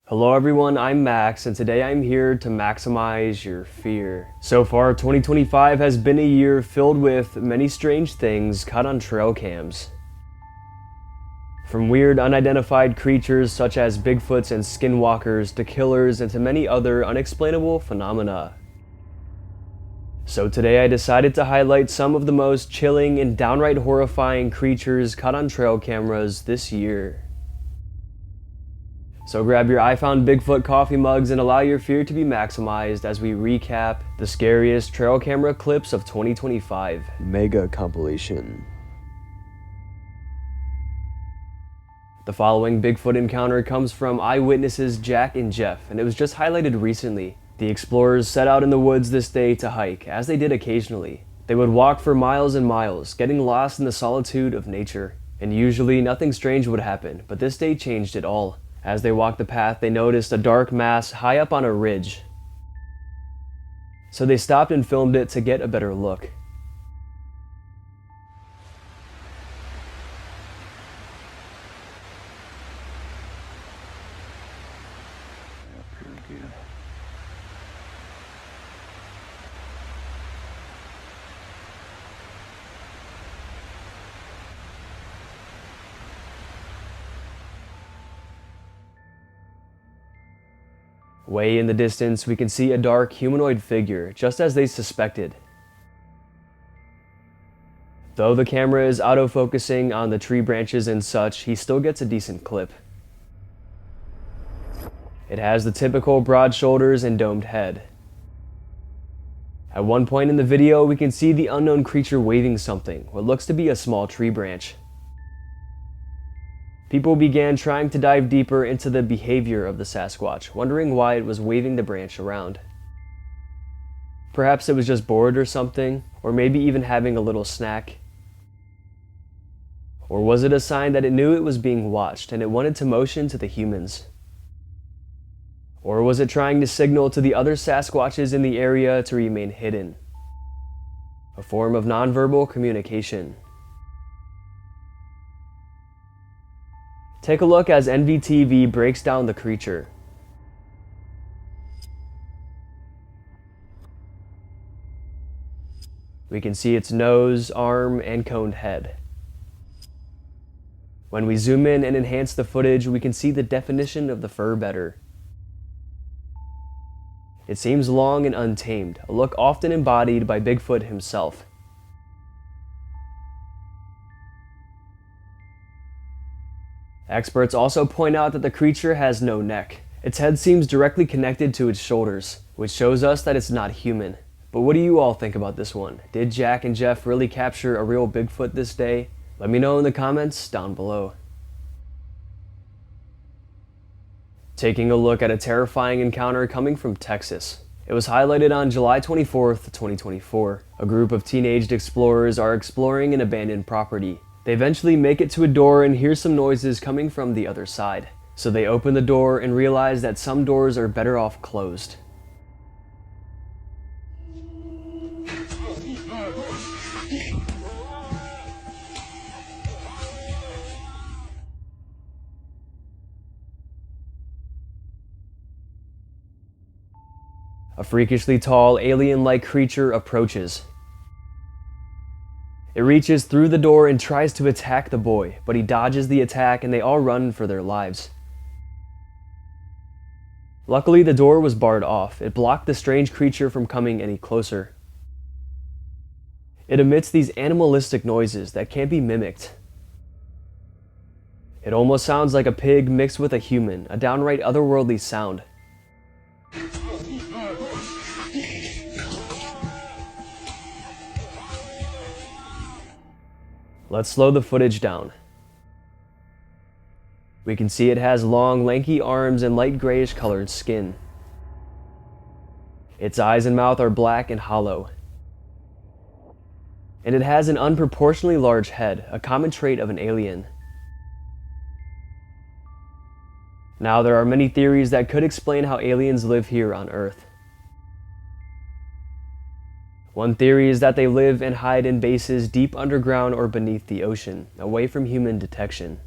Hello everyone, I'm Max, and today I'm here to maximize your fear. So far, 2025 has been a year filled with many strange things caught on trail cams. From weird unidentified creatures such as bigfoots and skinwalkers to killers and to many other unexplainable phenomena. So today I decided to highlight some of the most chilling and downright horrifying creatures caught on trail cameras this year. So grab your I Found Bigfoot coffee mugs and allow your fear to be maximized as we recap the scariest trail camera clips of 2025. Mega Compilation. The following Bigfoot encounter comes from eyewitnesses Jack and Jeff, and it was just highlighted recently. The explorers set out in the woods this day to hike, as they did occasionally. They would walk for miles and miles, getting lost in the solitude of nature. And usually nothing strange would happen, but this day changed it all. As they walked the path, they noticed a dark mass high up on a ridge. So they stopped and filmed it to get a better look. Way in the distance, we can see a dark humanoid figure, just as they suspected. Though the camera is auto-focusing on the tree branches and such, he still gets a decent clip. It has the typical broad shoulders and domed head. At one point in the video, we can see the unknown creature waving something, what looks to be a small tree branch. People began trying to dive deeper into the behavior of the Sasquatch, wondering why it was waving the branch around. Perhaps it was just bored or something, or maybe even having a little snack. Or was it a sign that it knew it was being watched and it wanted to motion to the humans? Or was it trying to signal to the other Sasquatches in the area to remain hidden? A form of nonverbal communication. Take a look as NVTV breaks down the creature. We can see its nose, arm, and coned head. When we zoom in and enhance the footage, we can see the definition of the fur better. It seems long and untamed, a look often embodied by Bigfoot himself. Experts also point out that the creature has no neck. Its head seems directly connected to its shoulders, which shows us that it's not human. But what do you all think about this one? Did Jack and Jeff really capture a real Bigfoot this day? Let me know in the comments down below. Taking a look at a terrifying encounter coming from Texas. It was highlighted on July 24th, 2024. A group of teenaged explorers are exploring an abandoned property. They eventually make it to a door and hear some noises coming from the other side. So they open the door and realize that some doors are better off closed. A freakishly tall, alien-like creature approaches. It reaches through the door and tries to attack the boy, but he dodges the attack and they all run for their lives. Luckily, the door was barred off. It blocked the strange creature from coming any closer. It emits these animalistic noises that can't be mimicked. It almost sounds like a pig mixed with a human, a downright otherworldly sound. Let's slow the footage down. We can see it has long, lanky arms and light grayish colored skin. Its eyes and mouth are black and hollow. And it has an unproportionately large head, a common trait of an alien. Now, there are many theories that could explain how aliens live here on Earth. One theory is that they live and hide in bases deep underground or beneath the ocean, away from human detection.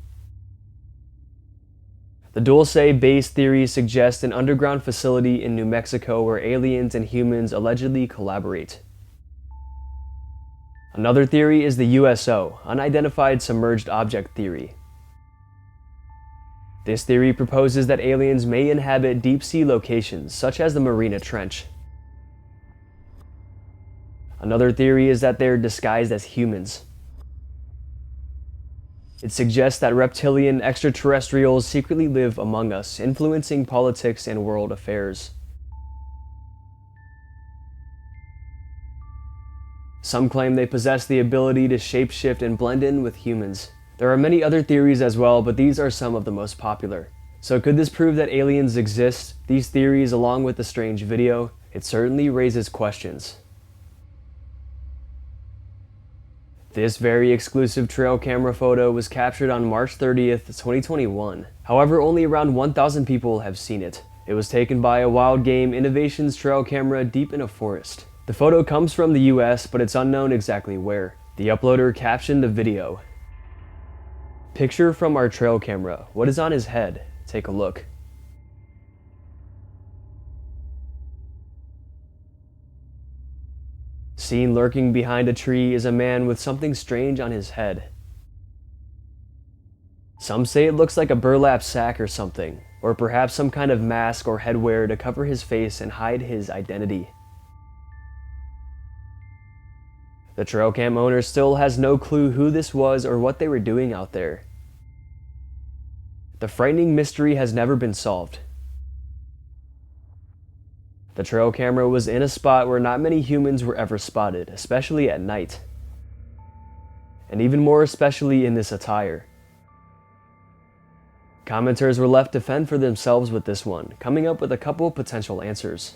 The Dulce base theory suggests an underground facility in New Mexico where aliens and humans allegedly collaborate. Another theory is the USO, unidentified submerged object theory. This theory proposes that aliens may inhabit deep-sea locations, such as the Mariana Trench. Another theory is that they're disguised as humans. It suggests that reptilian extraterrestrials secretly live among us, influencing politics and world affairs. Some claim they possess the ability to shapeshift and blend in with humans. There are many other theories as well, but these are some of the most popular. So could this prove that aliens exist? These theories, along with the strange video, it certainly raises questions. This very exclusive trail camera photo was captured on March 30th, 2021. However, only around 1,000 people have seen it. It was taken by a Wild Game Innovations trail camera deep in a forest. The photo comes from the US, but it's unknown exactly where. The uploader captioned the video. Picture from our trail camera. What is on his head? Take a look. Seen lurking behind a tree is a man with something strange on his head. Some say it looks like a burlap sack or something, or perhaps some kind of mask or headwear to cover his face and hide his identity. The trail cam owner still has no clue who this was or what they were doing out there. The frightening mystery has never been solved. The trail camera was in a spot where not many humans were ever spotted, especially at night. And even more especially in this attire. Commenters were left to fend for themselves with this one, coming up with a couple potential answers.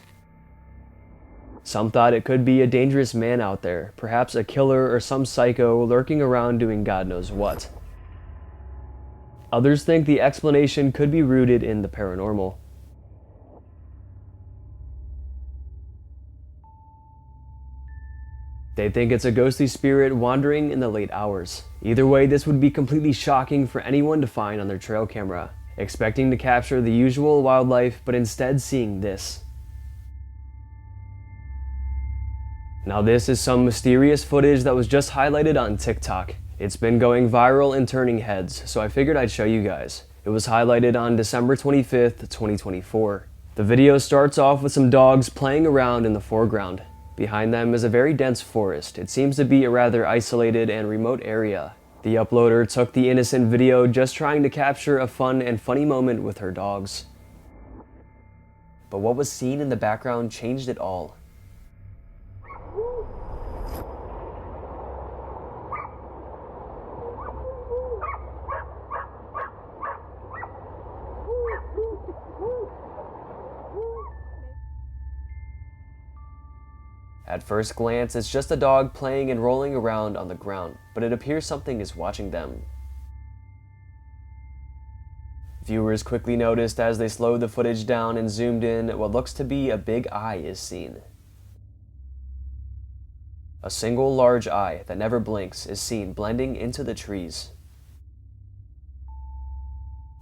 Some thought it could be a dangerous man out there, perhaps a killer or some psycho lurking around doing God knows what. Others think the explanation could be rooted in the paranormal. They think it's a ghostly spirit wandering in the late hours. Either way, this would be completely shocking for anyone to find on their trail camera, expecting to capture the usual wildlife, but instead seeing this. Now this is some mysterious footage that was just highlighted on TikTok. It's been going viral and turning heads, so I figured I'd show you guys. It was highlighted on December 25th, 2024. The video starts off with some dogs playing around in the foreground. Behind them is a very dense forest. It seems to be a rather isolated and remote area. The uploader took the innocent video just trying to capture a fun and funny moment with her dogs. But what was seen in the background changed it all. At first glance, it's just a dog playing and rolling around on the ground, but it appears something is watching them. Viewers quickly noticed as they slowed the footage down and zoomed in, what looks to be a big eye is seen. A single large eye that never blinks is seen blending into the trees.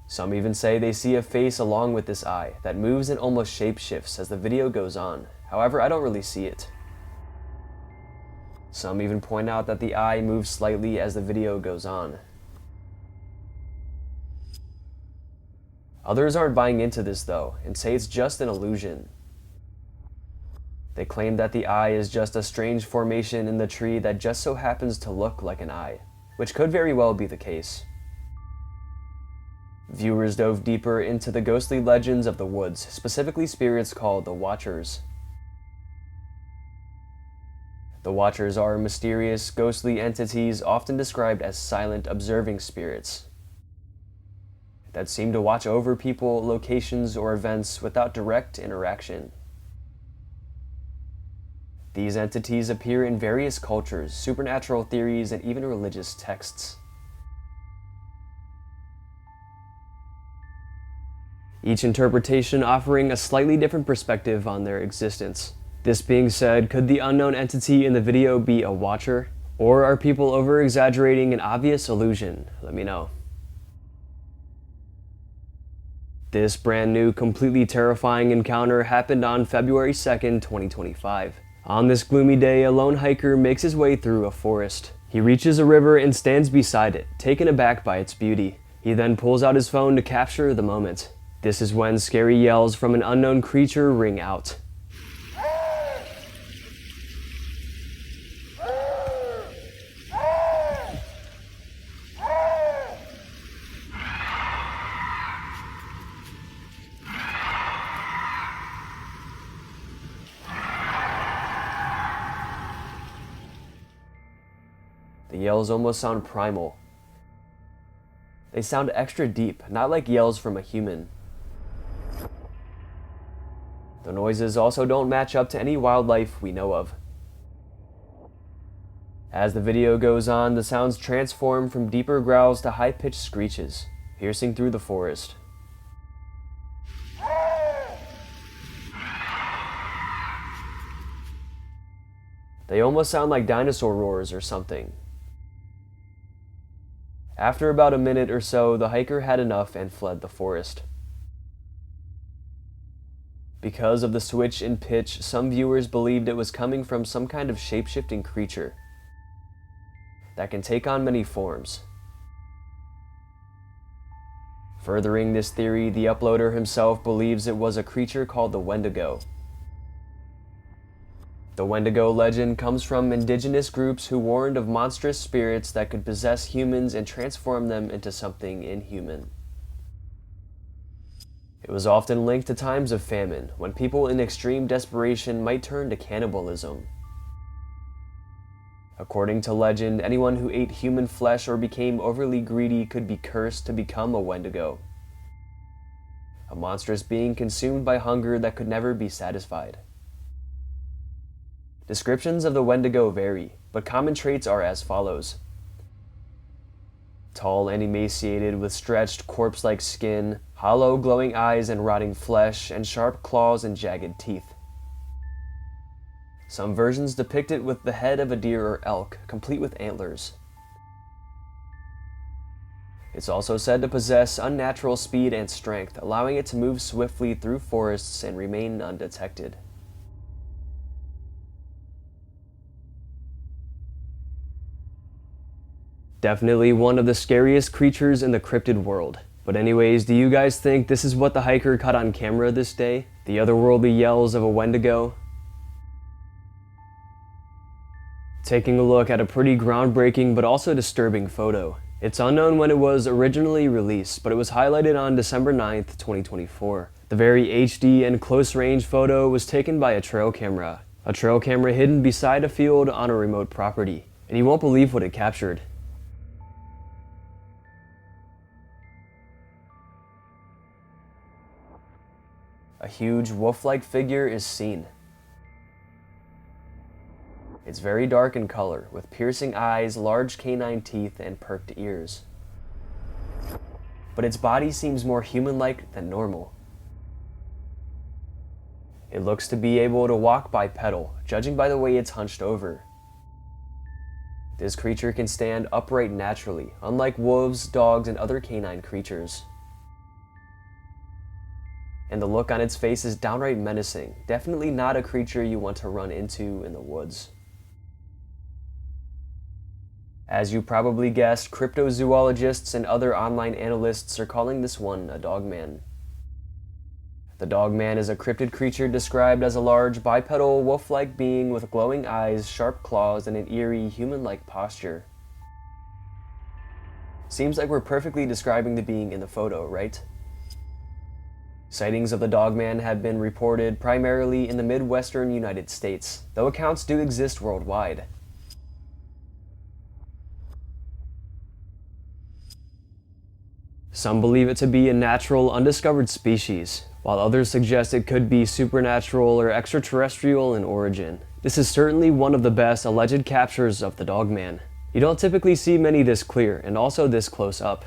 Some even say they see a face along with this eye that moves and almost shapeshifts as the video goes on. However, I don't really see it. Some even point out that the eye moves slightly as the video goes on. Others aren't buying into this though, and say it's just an illusion. They claim that the eye is just a strange formation in the tree that just so happens to look like an eye, which could very well be the case. Viewers dove deeper into the ghostly legends of the woods, specifically spirits called the Watchers. The Watchers are mysterious, ghostly entities often described as silent, observing spirits that seem to watch over people, locations, or events without direct interaction. These entities appear in various cultures, supernatural theories, and even religious texts. Each interpretation offering a slightly different perspective on their existence. This being said, could the unknown entity in the video be a watcher? Or are people over-exaggerating an obvious illusion? Let me know. This brand new, completely terrifying encounter happened on February 2nd, 2025. On this gloomy day, a lone hiker makes his way through a forest. He reaches a river and stands beside it, taken aback by its beauty. He then pulls out his phone to capture the moment. This is when scary yells from an unknown creature ring out. The yells almost sound primal. They sound extra deep, not like yells from a human. The noises also don't match up to any wildlife we know of. As the video goes on, the sounds transform from deeper growls to high-pitched screeches, piercing through the forest. They almost sound like dinosaur roars or something. After about a minute or so, the hiker had enough and fled the forest. Because of the switch in pitch, some viewers believed it was coming from some kind of shape-shifting creature that can take on many forms. Furthering this theory, the uploader himself believes it was a creature called the Wendigo. The Wendigo legend comes from indigenous groups who warned of monstrous spirits that could possess humans and transform them into something inhuman. It was often linked to times of famine, when people in extreme desperation might turn to cannibalism. According to legend, anyone who ate human flesh or became overly greedy could be cursed to become a Wendigo, a monstrous being consumed by hunger that could never be satisfied. Descriptions of the Wendigo vary, but common traits are as follows. Tall and emaciated with stretched corpse-like skin, hollow glowing eyes and rotting flesh, and sharp claws and jagged teeth. Some versions depict it with the head of a deer or elk, complete with antlers. It's also said to possess unnatural speed and strength, allowing it to move swiftly through forests and remain undetected. Definitely one of the scariest creatures in the cryptid world. But anyways, do you guys think this is what the hiker caught on camera this day? The otherworldly yells of a Wendigo? Taking a look at a pretty groundbreaking but also disturbing photo. It's unknown when it was originally released, but it was highlighted on December 9th, 2024. The very HD and close-range photo was taken by a trail camera hidden beside a field on a remote property. And you won't believe what it captured. A huge wolf-like figure is seen. It's very dark in color, with piercing eyes, large canine teeth, and perked ears. But its body seems more human-like than normal. It looks to be able to walk bipedal, judging by the way it's hunched over. This creature can stand upright naturally, unlike wolves, dogs, and other canine creatures. And the look on its face is downright menacing, definitely not a creature you want to run into in the woods. As you probably guessed, cryptozoologists and other online analysts are calling this one a dogman. The dogman is a cryptid creature described as a large, bipedal, wolf-like being with glowing eyes, sharp claws, and an eerie, human-like posture. Seems like we're perfectly describing the being in the photo, right? Sightings of the dogman have been reported primarily in the Midwestern United States, though accounts do exist worldwide. Some believe it to be a natural, undiscovered species, while others suggest it could be supernatural or extraterrestrial in origin. This is certainly one of the best alleged captures of the dogman. You don't typically see many this clear, and also this close up.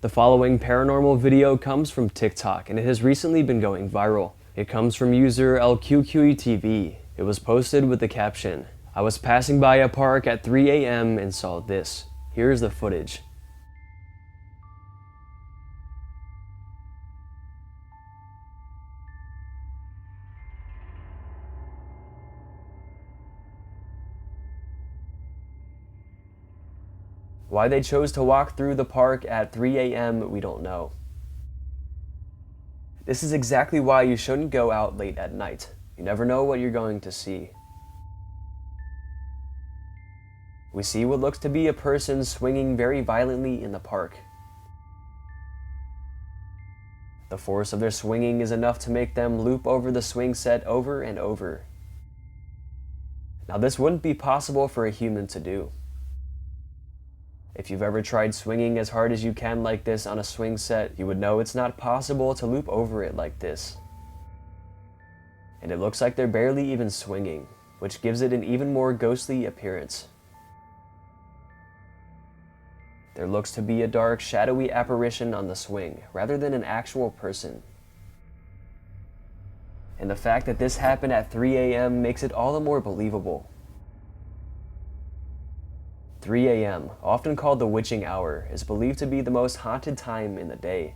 The following paranormal video comes from TikTok, and it has recently been going viral. It comes from user LQQTV. It was posted with the caption, "I was passing by a park at 3 a.m. and saw this. Here's the footage." Why they chose to walk through the park at 3 a.m. we don't know. This is exactly why you shouldn't go out late at night. You never know what you're going to see. We see what looks to be a person swinging very violently in the park. The force of their swinging is enough to make them loop over the swing set over and over. Now this wouldn't be possible for a human to do. If you've ever tried swinging as hard as you can like this on a swing set, you would know it's not possible to loop over it like this. And it looks like they're barely even swinging, which gives it an even more ghostly appearance. There looks to be a dark, shadowy apparition on the swing, rather than an actual person. And the fact that this happened at 3 a.m. makes it all the more believable. 3 a.m., often called the witching hour, is believed to be the most haunted time in the day.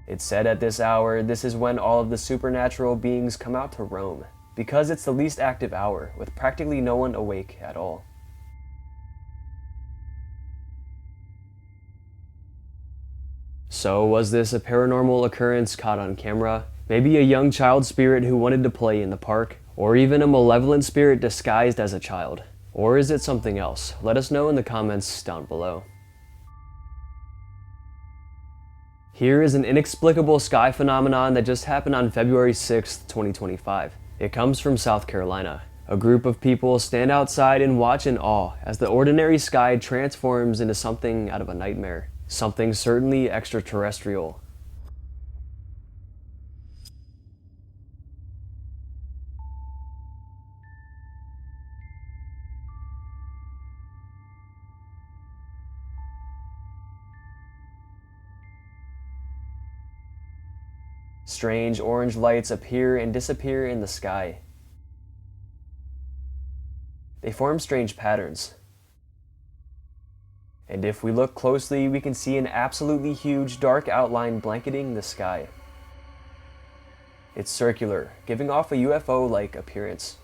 It's said at this hour, this is when all of the supernatural beings come out to roam, because it's the least active hour, with practically no one awake at all. So, was this a paranormal occurrence caught on camera? Maybe a young child spirit who wanted to play in the park? Or even a malevolent spirit disguised as a child? Or is it something else? Let us know in the comments down below. Here is an inexplicable sky phenomenon that just happened on February 6th, 2025. It comes from South Carolina. A group of people stand outside and watch in awe as the ordinary sky transforms into something out of a nightmare. Something certainly extraterrestrial. Strange orange lights appear and disappear in the sky. They form strange patterns. And if we look closely, we can see an absolutely huge dark outline blanketing the sky. It's circular, giving off a UFO-like appearance.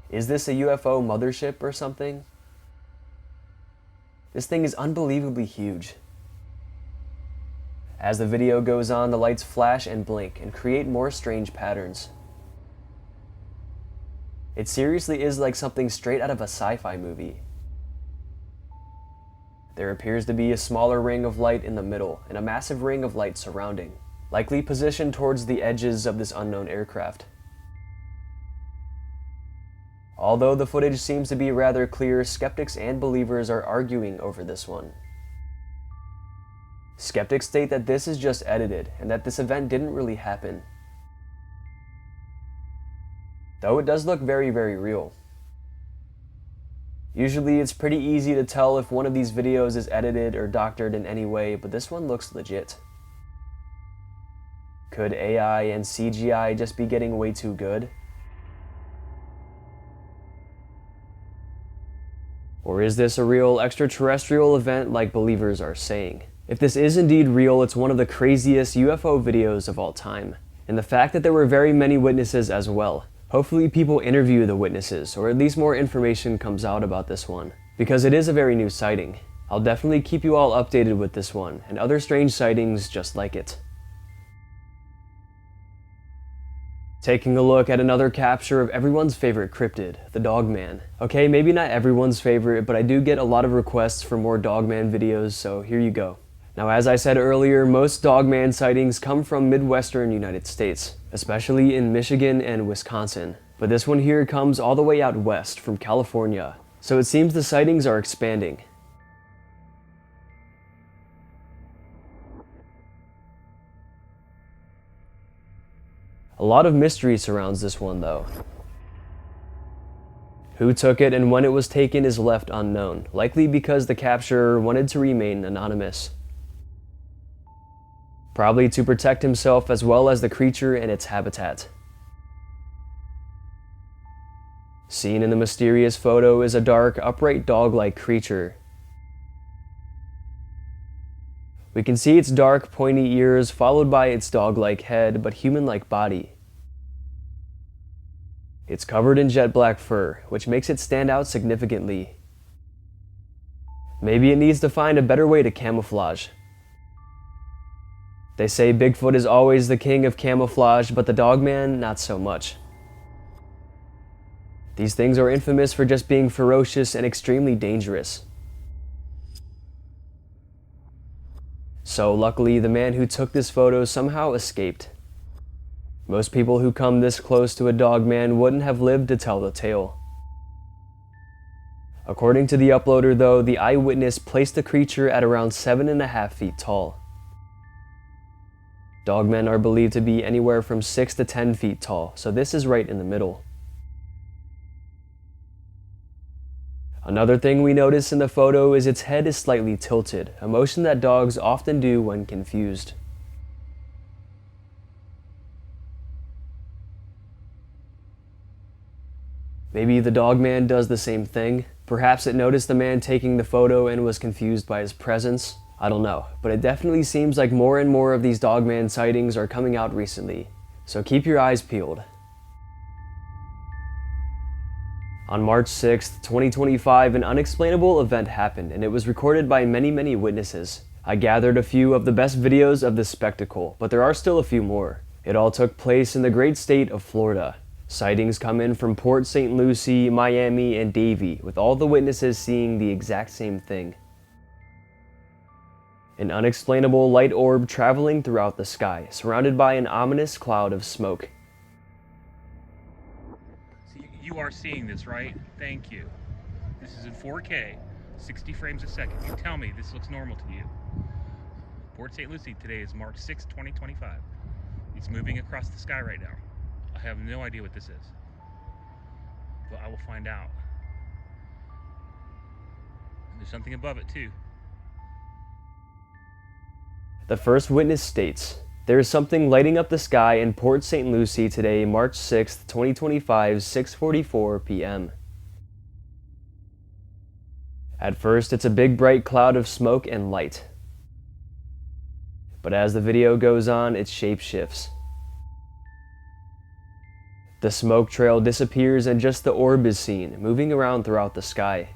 Is this a UFO mothership or something? This thing is unbelievably huge. As the video goes on, the lights flash and blink and create more strange patterns. It seriously is like something straight out of a sci-fi movie. There appears to be a smaller ring of light in the middle and a massive ring of light surrounding, likely positioned towards the edges of this unknown aircraft. Although the footage seems to be rather clear, skeptics and believers are arguing over this one. Skeptics state that this is just edited and that this event didn't really happen. Though it does look very, very real. Usually it's pretty easy to tell if one of these videos is edited or doctored in any way, but this one looks legit. Could AI and CGI just be getting way too good? Or is this a real extraterrestrial event like believers are saying? If this is indeed real, it's one of the craziest UFO videos of all time. And the fact that there were very many witnesses as well. Hopefully people interview the witnesses, or at least more information comes out about this one, because it is a very new sighting. I'll definitely keep you all updated with this one, and other strange sightings just like it. Taking a look at another capture of everyone's favorite cryptid, the Dogman. Okay, maybe not everyone's favorite, but I do get a lot of requests for more Dogman videos, so here you go. Now, as I said earlier, most Dogman sightings come from Midwestern United States, especially in Michigan and Wisconsin. But this one here comes all the way out west from California, so it seems the sightings are expanding. A lot of mystery surrounds this one though. Who took it and when it was taken is left unknown, likely because the capturer wanted to remain anonymous. Probably to protect himself as well as the creature and its habitat. Seen in the mysterious photo is a dark, upright dog-like creature. We can see its dark, pointy ears followed by its dog-like head but human-like body. It's covered in jet black fur, which makes it stand out significantly. Maybe it needs to find a better way to camouflage. They say Bigfoot is always the king of camouflage, but the dogman, not so much. These things are infamous for just being ferocious and extremely dangerous. So luckily, the man who took this photo somehow escaped. Most people who come this close to a dogman wouldn't have lived to tell the tale. According to the uploader though, the eyewitness placed the creature at around 7.5 feet tall. Dogmen are believed to be anywhere from 6 to 10 feet tall, so this is right in the middle. Another thing we notice in the photo is its head is slightly tilted, a motion that dogs often do when confused. Maybe the dogman does the same thing. Perhaps it noticed the man taking the photo and was confused by his presence. I don't know, but it definitely seems like more and more of these dogman sightings are coming out recently, so keep your eyes peeled. On March 6th, 2025, an unexplainable event happened, and it was recorded by many witnesses. I gathered a few of the best videos of this spectacle, but there are still a few more. It all took place in the great state of Florida. Sightings come in from Port St. Lucie, Miami, and Davie, with all the witnesses seeing the exact same thing. An unexplainable light orb traveling throughout the sky, surrounded by an ominous cloud of smoke. So you are seeing this, right? Thank you. This is in 4K, 60 frames a second. You tell me this looks normal to you. Port St. Lucie, today is March 6, 2025. It's moving across the sky right now. I have no idea what this is, but I will find out. And there's something above it too. The first witness states, "There is something lighting up the sky in Port St. Lucie today, March 6, 2025, 6:44 p.m. At first, it's a big bright cloud of smoke and light. But as the video goes on, its shape shifts. The smoke trail disappears and just the orb is seen, moving around throughout the sky.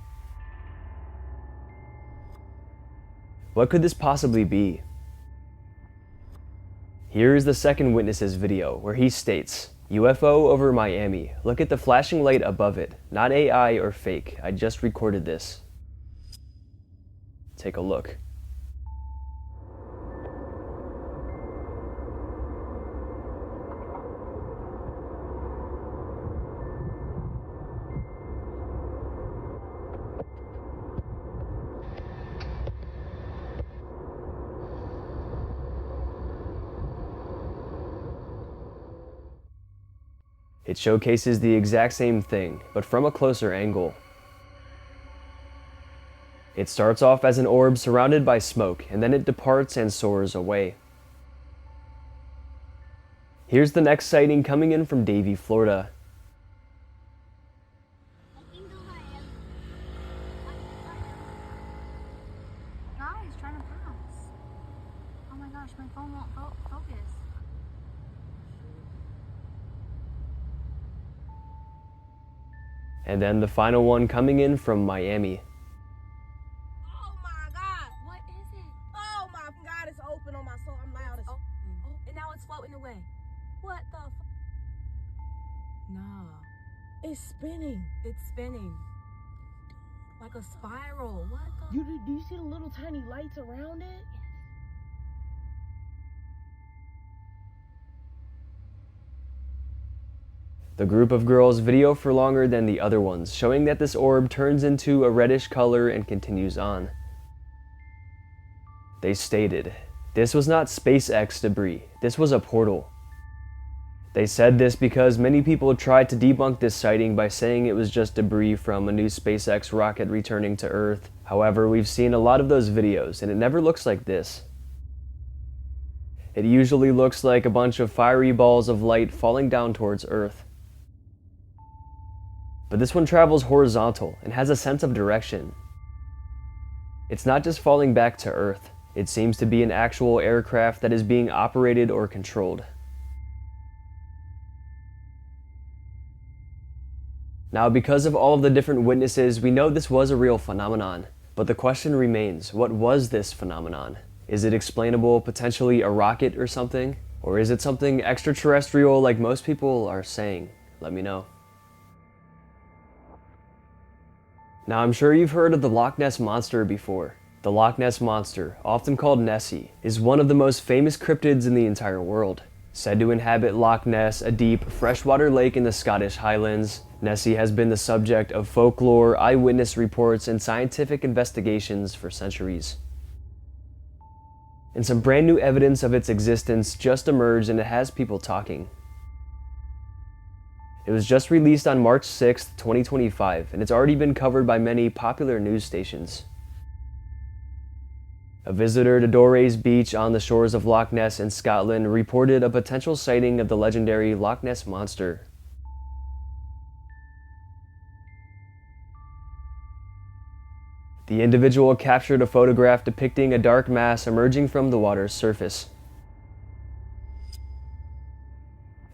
What could this possibly be? Here is the second witness's video, where he states, "UFO over Miami. Look at the flashing light above it. Not AI or fake. I just recorded this." Take a look. It showcases the exact same thing, but from a closer angle. It starts off as an orb surrounded by smoke, and then it departs and soars away. Here's the next sighting coming in from Davie, Florida. Guys, trying to pass. Oh my gosh, my phone won't focus. And then the final one coming in from Miami. Oh my God! What is it? Oh my God, it's open on my soul. I'm loud as and now it's floating away. What the Nah. It's spinning. It's spinning. Like a spiral. What the Do you see the little tiny lights around it? The group of girls video for longer than the other ones, showing that this orb turns into a reddish color and continues on. They stated, "This was not SpaceX debris, this was a portal." They said this because many people tried to debunk this sighting by saying it was just debris from a new SpaceX rocket returning to Earth. However, we've seen a lot of those videos and it never looks like this. It usually looks like a bunch of fiery balls of light falling down towards Earth. But this one travels horizontal and has a sense of direction. It's not just falling back to Earth. It seems to be an actual aircraft that is being operated or controlled. Now, because of all of the different witnesses, we know this was a real phenomenon. But the question remains, what was this phenomenon? Is it explainable, potentially a rocket or something? Or is it something extraterrestrial like most people are saying? Let me know. Now, I'm sure you've heard of the Loch Ness Monster before. The Loch Ness Monster, often called Nessie, is one of the most famous cryptids in the entire world. Said to inhabit Loch Ness, a deep, freshwater lake in the Scottish Highlands, Nessie has been the subject of folklore, eyewitness reports, and scientific investigations for centuries. And some brand new evidence of its existence just emerged, and it has people talking. It was just released on March 6, 2025, and it's already been covered by many popular news stations. A visitor to Doray's Beach on the shores of Loch Ness in Scotland reported a potential sighting of the legendary Loch Ness Monster. The individual captured a photograph depicting a dark mass emerging from the water's surface.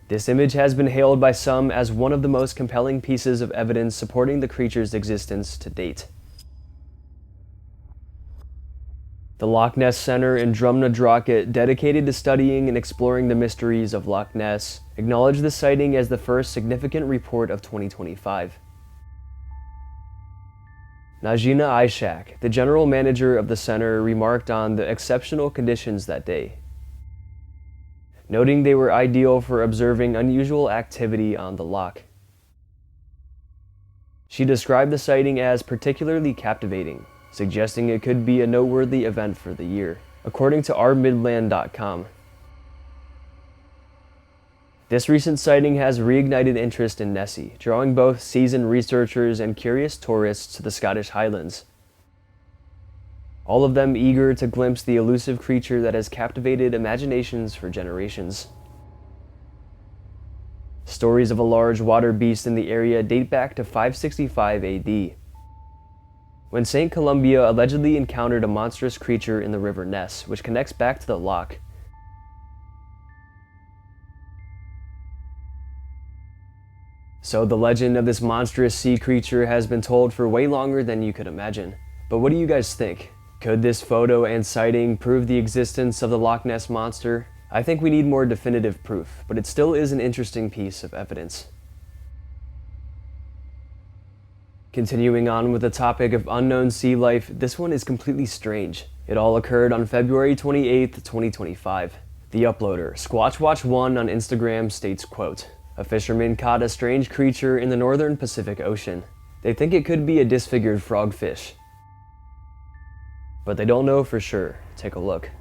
This image has been hailed by some as one of the most compelling pieces of evidence supporting the creature's existence to date. The Loch Ness Centre in Drumnadrochit, dedicated to studying and exploring the mysteries of Loch Ness, acknowledged the sighting as the first significant report of 2025. Najina Ishak, the general manager of the center, remarked on the exceptional conditions that day, noting they were ideal for observing unusual activity on the loch. She described the sighting as particularly captivating, suggesting it could be a noteworthy event for the year, according to ourmidland.com. This recent sighting has reignited interest in Nessie, drawing both seasoned researchers and curious tourists to the Scottish Highlands, all of them eager to glimpse the elusive creature that has captivated imaginations for generations. Stories of a large water beast in the area date back to 565 AD, when St. Columba allegedly encountered a monstrous creature in the River Ness, which connects back to the loch. So the legend of this monstrous sea creature has been told for way longer than you could imagine. But what do you guys think? Could this photo and sighting prove the existence of the Loch Ness Monster? I think we need more definitive proof, but it still is an interesting piece of evidence. Continuing on with the topic of unknown sea life, this one is completely strange. It all occurred on February 28, 2025. The uploader, SquatchWatch1 on Instagram, states, quote, "A fisherman caught a strange creature in the northern Pacific Ocean. They think it could be a disfigured frogfish, but they don't know for sure. Take a look."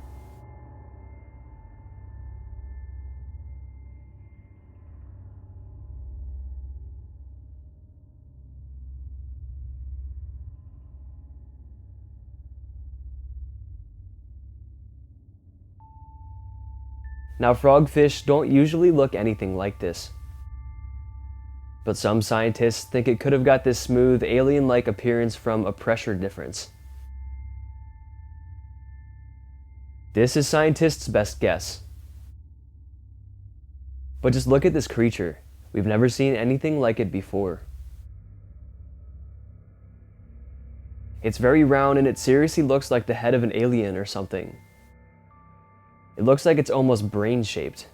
Now, frogfish don't usually look anything like this, but some scientists think it could have got this smooth, alien-like appearance from a pressure difference. This is scientists' best guess. But just look at this creature. We've never seen anything like it before. It's very round, and it seriously looks like the head of an alien or something. It looks like it's almost brain-shaped.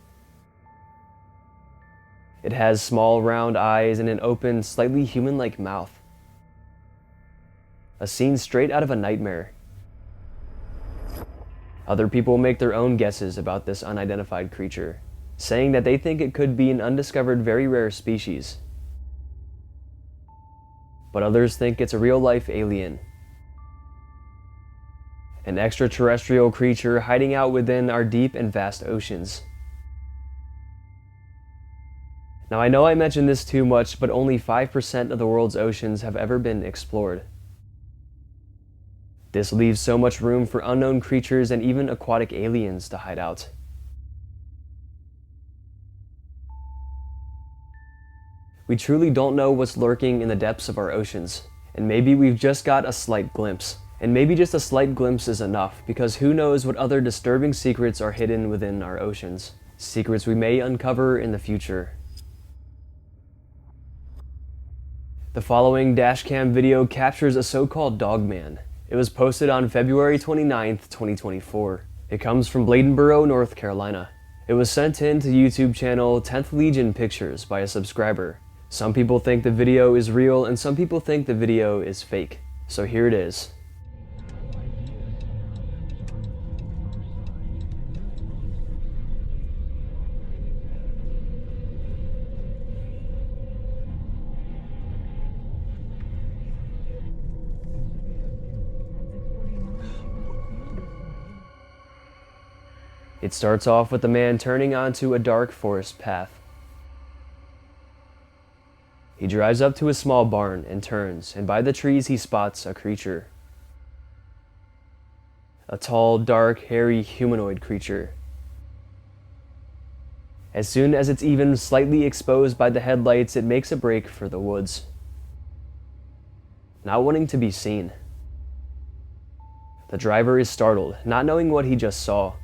It has small round eyes and an open, slightly human-like mouth. A scene straight out of a nightmare. Other people make their own guesses about this unidentified creature, saying that they think it could be an undiscovered very rare species. But others think it's a real-life alien, an extraterrestrial creature hiding out within our deep and vast oceans. Now, I know I mentioned this too much, but only 5% of the world's oceans have ever been explored. This leaves so much room for unknown creatures and even aquatic aliens to hide out. We truly don't know what's lurking in the depths of our oceans, and maybe we've just got a slight glimpse. And maybe just a slight glimpse is enough, because who knows what other disturbing secrets are hidden within our oceans. Secrets we may uncover in the future. The following dashcam video captures a so-called dogman. It was posted on February 29th, 2024. It comes from Bladenboro, North Carolina. It was sent in to YouTube channel 10th Legion Pictures by a subscriber. Some people think the video is real and some people think the video is fake. So here it is. It starts off with the man turning onto a dark forest path. He drives up to a small barn and turns, and by the trees he spots a creature. A tall, dark, hairy humanoid creature. As soon as it's even slightly exposed by the headlights, it makes a break for the woods, not wanting to be seen. The driver is startled, not knowing what he just saw.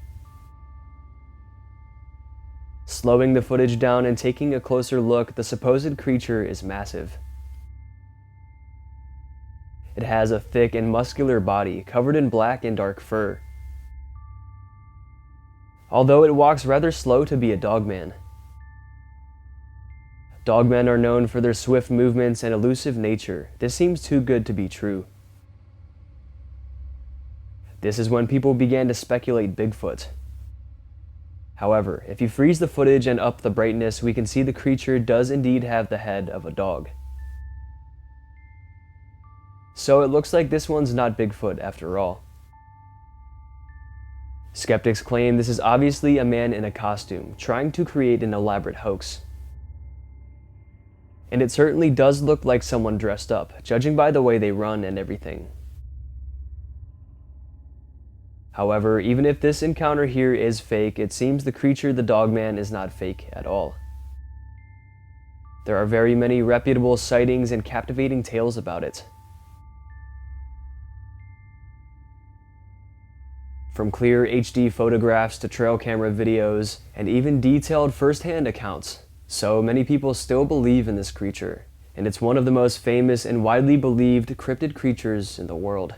Slowing the footage down and taking a closer look, the supposed creature is massive. It has a thick and muscular body covered in black and dark fur. Although it walks rather slow to be a dogman. Dogmen are known for their swift movements and elusive nature. This seems too good to be true. This is when people began to speculate Bigfoot. However, if you freeze the footage and up the brightness, we can see the creature does indeed have the head of a dog. So it looks like this one's not Bigfoot after all. Skeptics claim this is obviously a man in a costume, trying to create an elaborate hoax. And it certainly does look like someone dressed up, judging by the way they run and everything. However, even if this encounter here is fake, it seems the creature the dogman is not fake at all. There are very many reputable sightings and captivating tales about it. From clear HD photographs to trail camera videos, and even detailed first-hand accounts. So many people still believe in this creature, and it's one of the most famous and widely believed cryptid creatures in the world.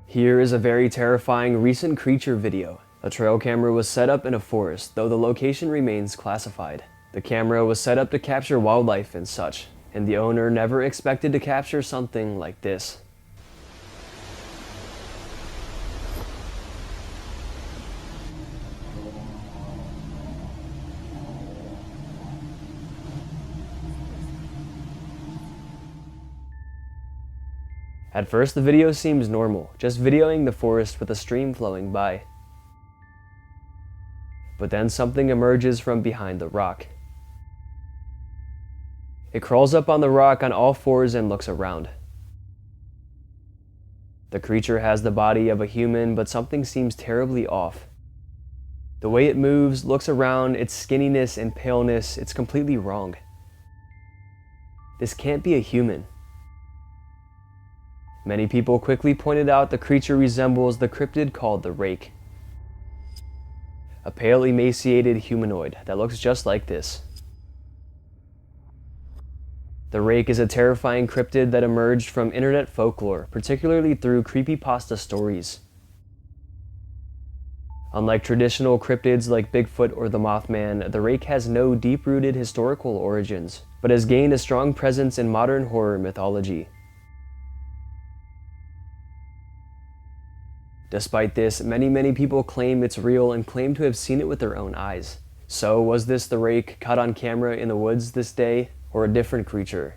Here is a very terrifying recent creature video. A trail camera was set up in a forest, though the location remains classified. The camera was set up to capture wildlife and such, and the owner never expected to capture something like this. At first the video seems normal, just videoing the forest with a stream flowing by. But then something emerges from behind the rock. It crawls up on the rock on all fours and looks around. The creature has the body of a human, but something seems terribly off. The way it moves, looks around, its skinniness and paleness, it's completely wrong. This can't be a human. Many people quickly pointed out the creature resembles the cryptid called the Rake. A pale, emaciated humanoid that looks just like this. The Rake is a terrifying cryptid that emerged from internet folklore, particularly through creepypasta stories. Unlike traditional cryptids like Bigfoot or the Mothman, the Rake has no deep-rooted historical origins, but has gained a strong presence in modern horror mythology. Despite this, many people claim it's real and claim to have seen it with their own eyes. So was this the Rake caught on camera in the woods this day, or a different creature?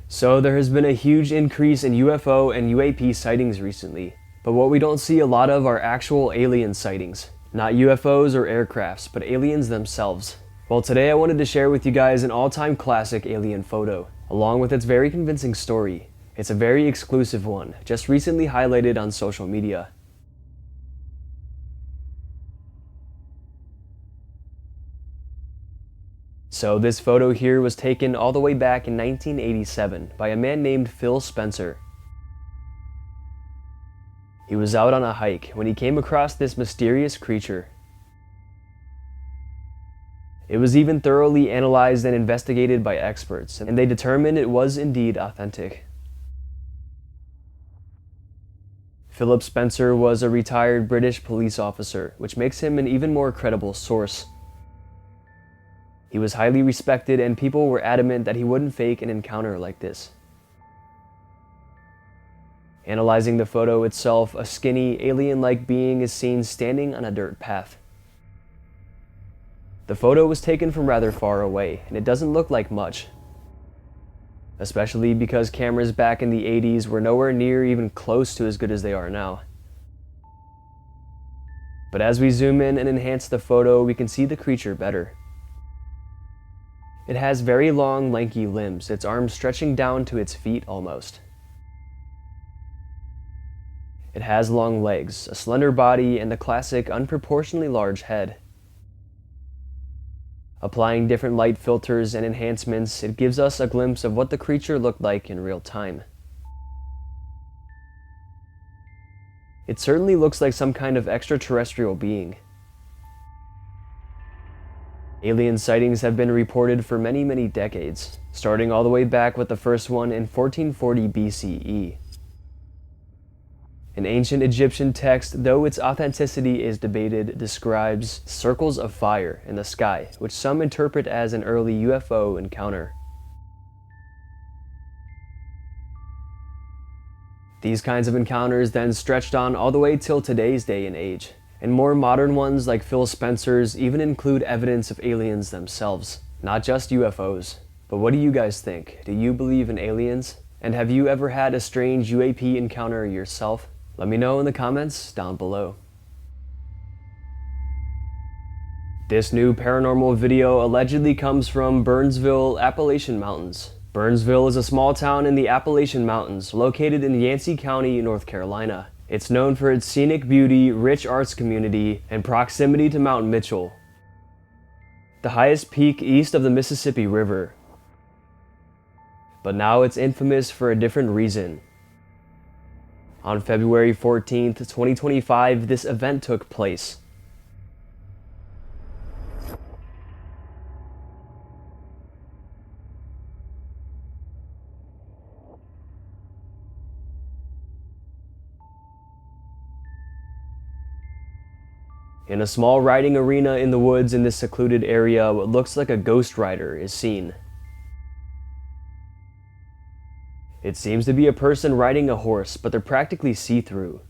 So there has been a huge increase in UFO and UAP sightings recently, but what we don't see a lot of are actual alien sightings. Not UFOs or aircrafts, but aliens themselves. Well, today I wanted to share with you guys an all-time classic alien photo, along with its very convincing story. It's a very exclusive one, just recently highlighted on social media. So this photo here was taken all the way back in 1987 by a man named Phil Spencer. He was out on a hike when he came across this mysterious creature. It was even thoroughly analyzed and investigated by experts, and they determined it was indeed authentic. Philip Spencer was a retired British police officer, which makes him an even more credible source. He was highly respected, and people were adamant that he wouldn't fake an encounter like this. Analyzing the photo itself, a skinny, alien-like being is seen standing on a dirt path. The photo was taken from rather far away, and it doesn't look like much, especially because cameras back in the 80s were nowhere near even close to as good as they are now. But as we zoom in and enhance the photo, we can see the creature better. It has very long, lanky limbs, its arms stretching down to its feet almost. It has long legs, a slender body, and the classic unproportionately large head. Applying different light filters and enhancements, it gives us a glimpse of what the creature looked like in real time. It certainly looks like some kind of extraterrestrial being. Alien sightings have been reported for many, many decades, starting all the way back with the first one in 1440 BCE. An ancient Egyptian text, though its authenticity is debated, describes circles of fire in the sky, which some interpret as an early UFO encounter. These kinds of encounters then stretched on all the way till today's day and age, and more modern ones like Phil Spencer's even include evidence of aliens themselves, not just UFOs. But what do you guys think? Do you believe in aliens? And have you ever had a strange UAP encounter yourself? Let me know in the comments down below. This new paranormal video allegedly comes from Burnsville, Appalachian Mountains. Burnsville is a small town in the Appalachian Mountains, located in Yancey County, North Carolina. It's known for its scenic beauty, rich arts community, and proximity to Mount Mitchell, the highest peak east of the Mississippi River. But now it's infamous for a different reason. On February 14th, 2025, this event took place. In a small riding arena in the woods in this secluded area, what looks like a ghost rider is seen. It seems to be a person riding a horse, but they're practically see-through.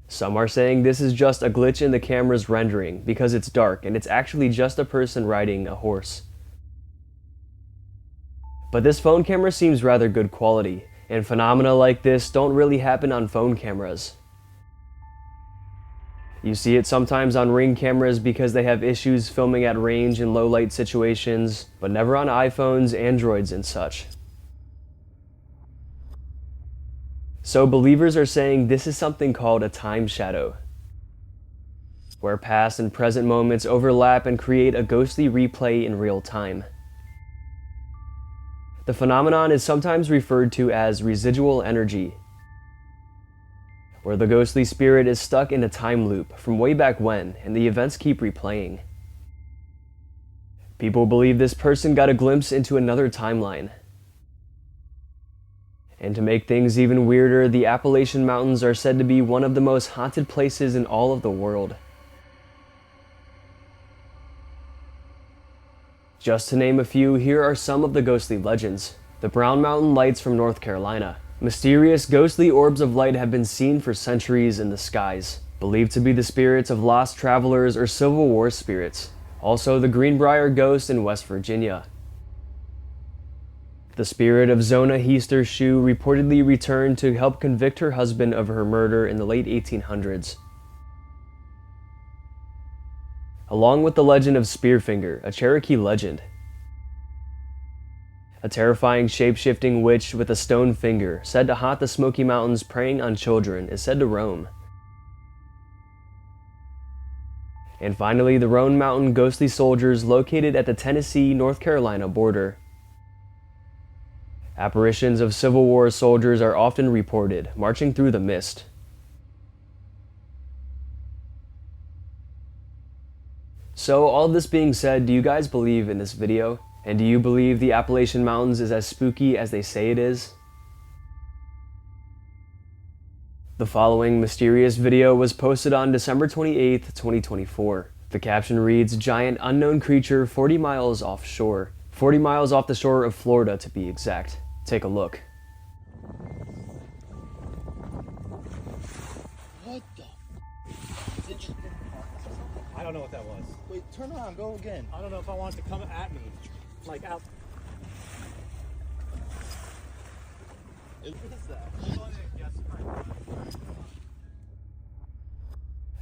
Some are saying this is just a glitch in the camera's rendering because it's dark and it's actually just a person riding a horse. But this phone camera seems rather good quality, and phenomena like this don't really happen on phone cameras. You see it sometimes on Ring cameras because they have issues filming at range in low light situations, but never on iPhones, Androids, and such. So believers are saying this is something called a time shadow, where past and present moments overlap and create a ghostly replay in real time. The phenomenon is sometimes referred to as residual energy, where the ghostly spirit is stuck in a time loop from way back when, and the events keep replaying. People believe this person got a glimpse into another timeline. And to make things even weirder, the Appalachian Mountains are said to be one of the most haunted places in all of the world. Just to name a few, here are some of the ghostly legends. The Brown Mountain Lights from North Carolina. Mysterious ghostly orbs of light have been seen for centuries in the skies, believed to be the spirits of lost travelers or Civil War spirits. Also, the Greenbrier Ghost in West Virginia. The spirit of Zona Heaster Shue reportedly returned to help convict her husband of her murder in the late 1800s. Along with the legend of Spearfinger, a Cherokee legend. A terrifying shape-shifting witch with a stone finger, said to haunt the Smoky Mountains preying on children, is said to roam. And finally, the Roan Mountain ghostly soldiers located at the Tennessee-North Carolina border. Apparitions of Civil War soldiers are often reported, marching through the mist. So all this being said, do you guys believe in this video? And do you believe the Appalachian Mountains is as spooky as they say it is? The following mysterious video was posted on December 28th, 2024. The caption reads, "Giant unknown creature 40 miles offshore." 40 miles off the shore of Florida to be exact. Take a look. What the? I don't know what that was. Wait, turn around, go again. I don't know if I want it to come at me. Like out. What is that?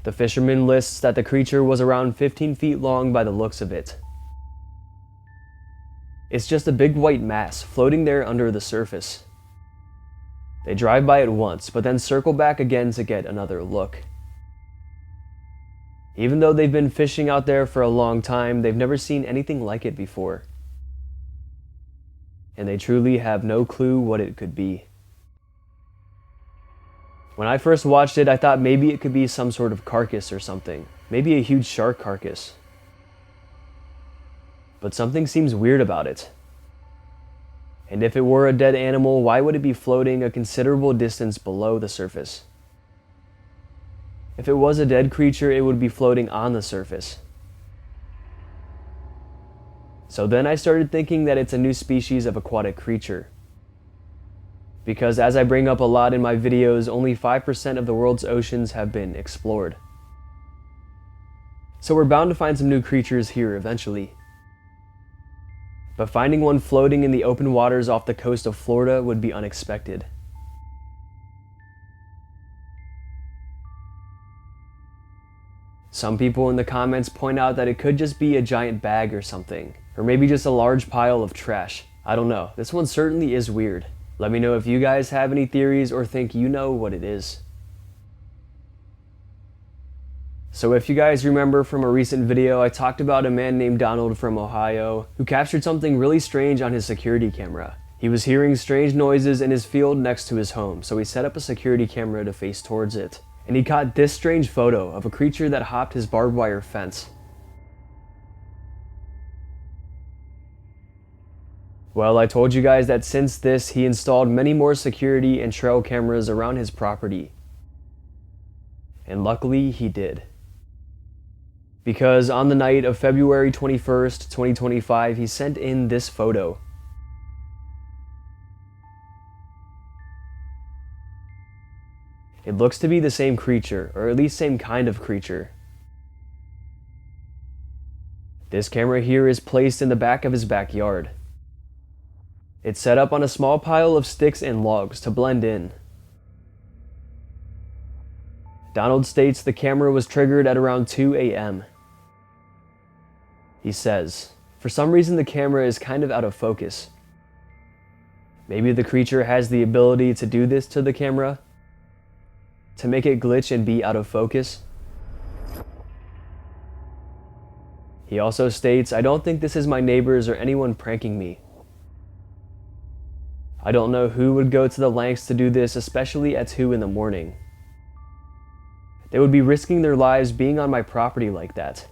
The fisherman lists that the creature was around 15 feet long by the looks of it. It's just a big white mass floating there under the surface. They drive by it once, but then circle back again to get another look. Even though they've been fishing out there for a long time, they've never seen anything like it before. And they truly have no clue what it could be. When I first watched it, I thought maybe it could be some sort of carcass or something. Maybe a huge shark carcass. But something seems weird about it. And if it were a dead animal, why would it be floating a considerable distance below the surface? If it was a dead creature, it would be floating on the surface. So then I started thinking that it's a new species of aquatic creature. Because as I bring up a lot in my videos, only 5% of the world's oceans have been explored. So we're bound to find some new creatures here eventually. But finding one floating in the open waters off the coast of Florida would be unexpected. Some people in the comments point out that it could just be a giant bag or something, or maybe just a large pile of trash. I don't know, this one certainly is weird. Let me know if you guys have any theories or think you know what it is. So if you guys remember from a recent video, I talked about a man named Donald from Ohio who captured something really strange on his security camera. He was hearing strange noises in his field next to his home, so he set up a security camera to face towards it. And he caught this strange photo of a creature that hopped his barbed wire fence. Well, I told you guys that since this, he installed many more security and trail cameras around his property. And luckily, he did. Because on the night of February 21st, 2025, he sent in this photo. It looks to be the same creature, or at least same kind of creature. This camera here is placed in the back of his backyard. It's set up on a small pile of sticks and logs to blend in. Donald states the camera was triggered at around 2 a.m. He says, "For some reason the camera is kind of out of focus. Maybe the creature has the ability to do this to the camera, to make it glitch and be out of focus." He also states, "I don't think this is my neighbors or anyone pranking me. I don't know who would go to the lengths to do this, especially at 2 in the morning. They would be risking their lives being on my property like that.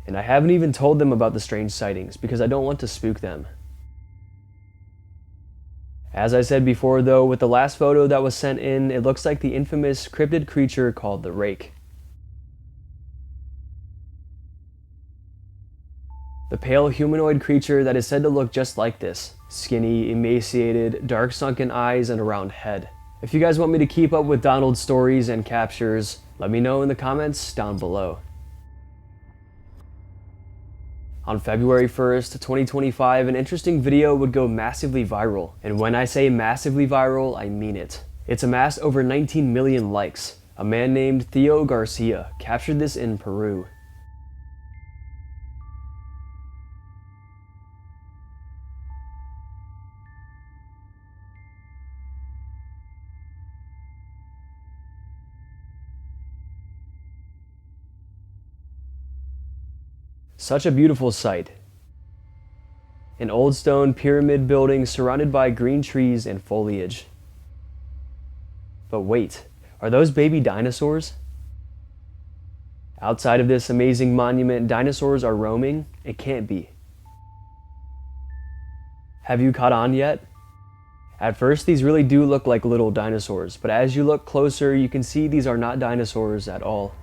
And I haven't even told them about the strange sightings because I don't want to spook them." As I said before though, with the last photo that was sent in, it looks like the infamous cryptid creature called the rake. The pale humanoid creature that is said to look just like this. Skinny, emaciated, dark sunken eyes, and a round head. If you guys want me to keep up with Donald's stories and captures, let me know in the comments down below. On February 1st, 2025, an interesting video would go massively viral. And when I say massively viral, I mean it. It's amassed over 19 million likes. A man named Theo Garcia captured this in Peru. Such a beautiful sight. An old stone pyramid building surrounded by green trees and foliage. But wait, are those baby dinosaurs? Outside of this amazing monument, dinosaurs are roaming? It can't be. Have you caught on yet? At first, these really do look like little dinosaurs, but as you look closer, you can see these are not dinosaurs at all.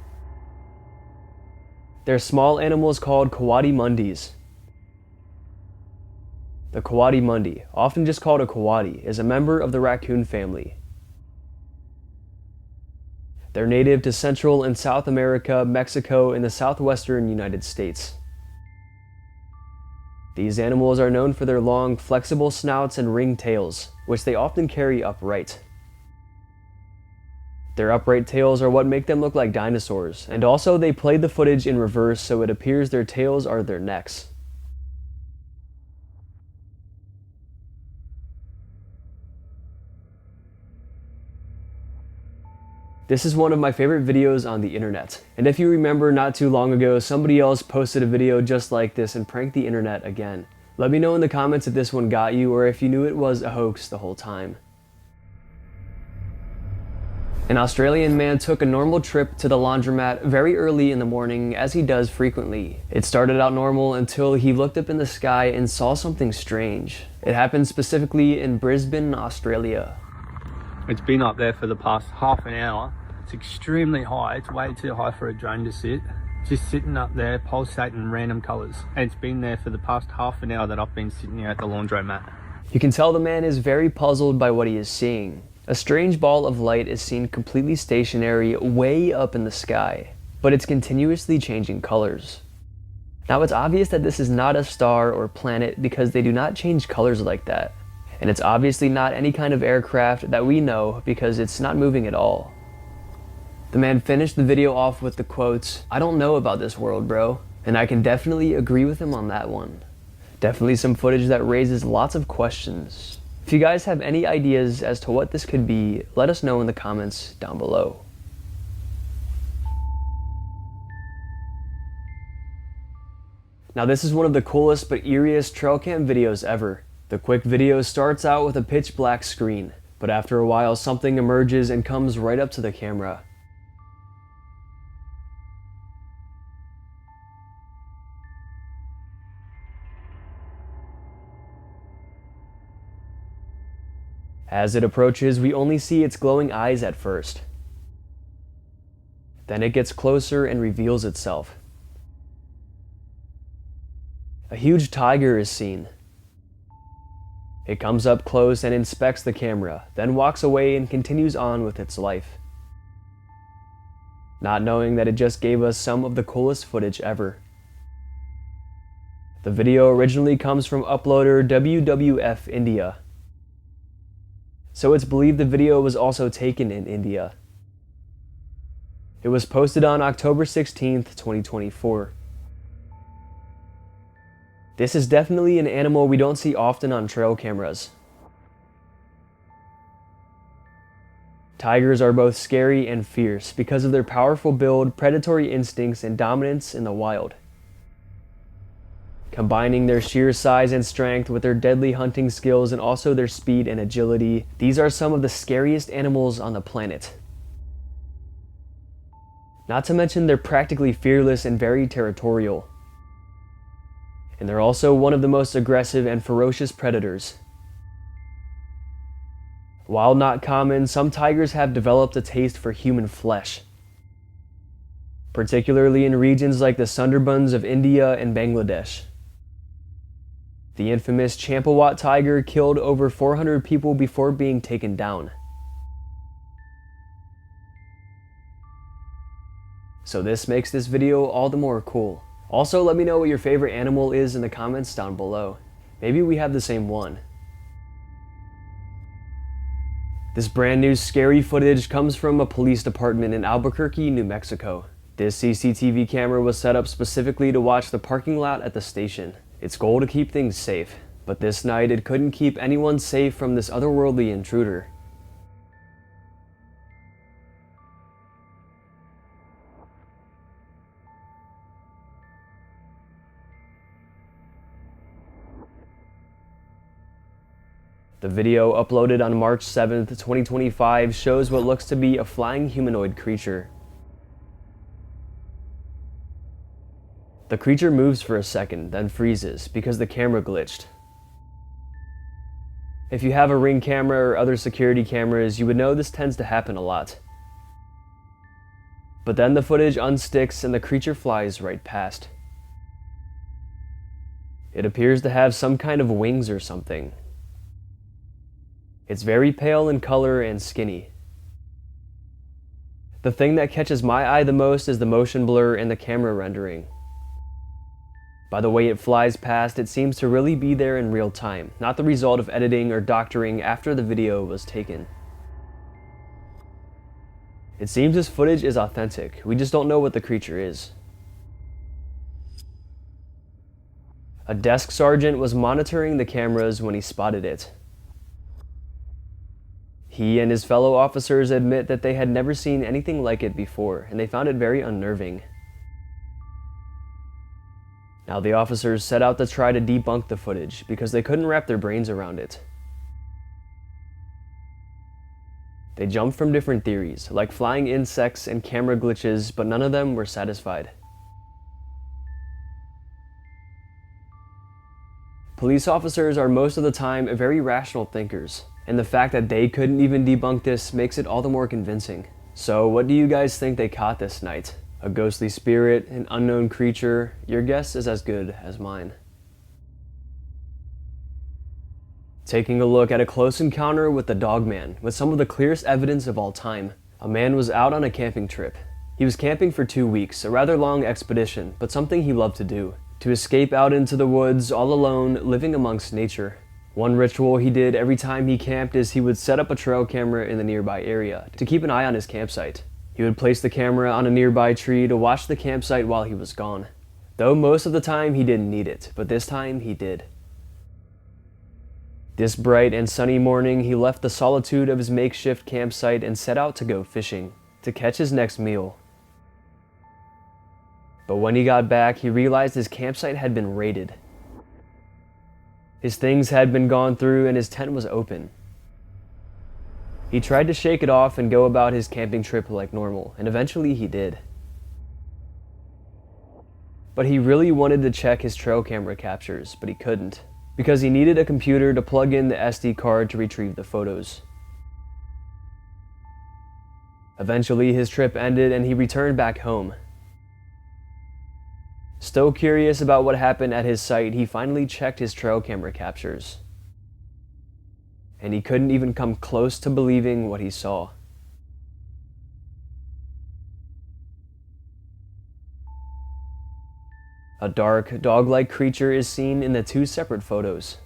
They're small animals called coati-mundis. The coati-mundi, often just called a coati, is a member of the raccoon family. They're native to Central and South America, Mexico, and the southwestern United States. These animals are known for their long, flexible snouts and ringed tails, which they often carry upright. Their upright tails are what make them look like dinosaurs, and also they play the footage in reverse so it appears their tails are their necks. This is one of my favorite videos on the internet. And if you remember, not too long ago, somebody else posted a video just like this and pranked the internet again. Let me know in the comments if this one got you or if you knew it was a hoax the whole time. An Australian man took a normal trip to the laundromat very early in the morning, as he does frequently. It started out normal until he looked up in the sky and saw something strange. It happened specifically in Brisbane, Australia. It's been up there for the past half an hour. It's extremely high. It's way too high for a drone to sit. Just sitting up there, pulsating random colours. And it's been there for the past half an hour that I've been sitting here at the laundromat. You can tell the man is very puzzled by what he is seeing. A strange ball of light is seen completely stationary way up in the sky, but it's continuously changing colors. Now it's obvious that this is not a star or planet because they do not change colors like that. And it's obviously not any kind of aircraft that we know because it's not moving at all. The man finished the video off with the quotes, "I don't know about this world, bro." And I can definitely agree with him on that one. Definitely some footage that raises lots of questions. If you guys have any ideas as to what this could be, let us know in the comments down below. Now this is one of the coolest but eeriest trail cam videos ever. The quick video starts out with a pitch black screen, but after a while something emerges and comes right up to the camera. As it approaches, we only see its glowing eyes at first. Then it gets closer and reveals itself. A huge tiger is seen. It comes up close and inspects the camera, then walks away and continues on with its life. Not knowing that it just gave us some of the coolest footage ever. The video originally comes from uploader WWF India. So it's believed the video was also taken in India. It was posted on October 16th, 2024. This is definitely an animal we don't see often on trail cameras. Tigers are both scary and fierce because of their powerful build, predatory instincts, and dominance in the wild. Combining their sheer size and strength with their deadly hunting skills and also their speed and agility, these are some of the scariest animals on the planet. Not to mention they're practically fearless and very territorial. And they're also one of the most aggressive and ferocious predators. While not common, some tigers have developed a taste for human flesh, particularly in regions like the Sundarbans of India and Bangladesh. The infamous Champawat tiger killed over 400 people before being taken down. So this makes this video all the more cool. Also, let me know what your favorite animal is in the comments down below. Maybe we have the same one. This brand new scary footage comes from a police department in Albuquerque, New Mexico. This CCTV camera was set up specifically to watch the parking lot at the station. Its goal to keep things safe, but this night it couldn't keep anyone safe from this otherworldly intruder. The video uploaded on March 7th, 2025 shows what looks to be a flying humanoid creature. The creature moves for a second, then freezes because the camera glitched. If you have a Ring camera or other security cameras, you would know this tends to happen a lot. But then the footage unsticks and the creature flies right past. It appears to have some kind of wings or something. It's very pale in color and skinny. The thing that catches my eye the most is the motion blur and the camera rendering. By the way it flies past, it seems to really be there in real time, not the result of editing or doctoring after the video was taken. It seems this footage is authentic, we just don't know what the creature is. A desk sergeant was monitoring the cameras when he spotted it. He and his fellow officers admit that they had never seen anything like it before, and they found it very unnerving. Now the officers set out to try to debunk the footage because they couldn't wrap their brains around it. They jumped from different theories, like flying insects and camera glitches, but none of them were satisfied. Police officers are most of the time very rational thinkers, and the fact that they couldn't even debunk this makes it all the more convincing. So what do you guys think they caught this night? A ghostly spirit, an unknown creature? Your guess is as good as mine. Taking a look at a close encounter with the Dogman, with some of the clearest evidence of all time. A man was out on a camping trip. He was camping for 2 weeks, a rather long expedition, but something he loved to do. To escape out into the woods all alone, living amongst nature. One ritual he did every time he camped is he would set up a trail camera in the nearby area to keep an eye on his campsite. He would place the camera on a nearby tree to watch the campsite while he was gone. Though most of the time he didn't need it, but this time he did. This bright and sunny morning, he left the solitude of his makeshift campsite and set out to go fishing, to catch his next meal. But when he got back, he realized his campsite had been raided. His things had been gone through and his tent was open. He tried to shake it off and go about his camping trip like normal, and eventually he did. But he really wanted to check his trail camera captures, but he couldn't, because he needed a computer to plug in the SD card to retrieve the photos. Eventually his trip ended and he returned back home. Still curious about what happened at his site, he finally checked his trail camera captures. And he couldn't even come close to believing what he saw. A dark, dog-like creature is seen in the 2 separate photos.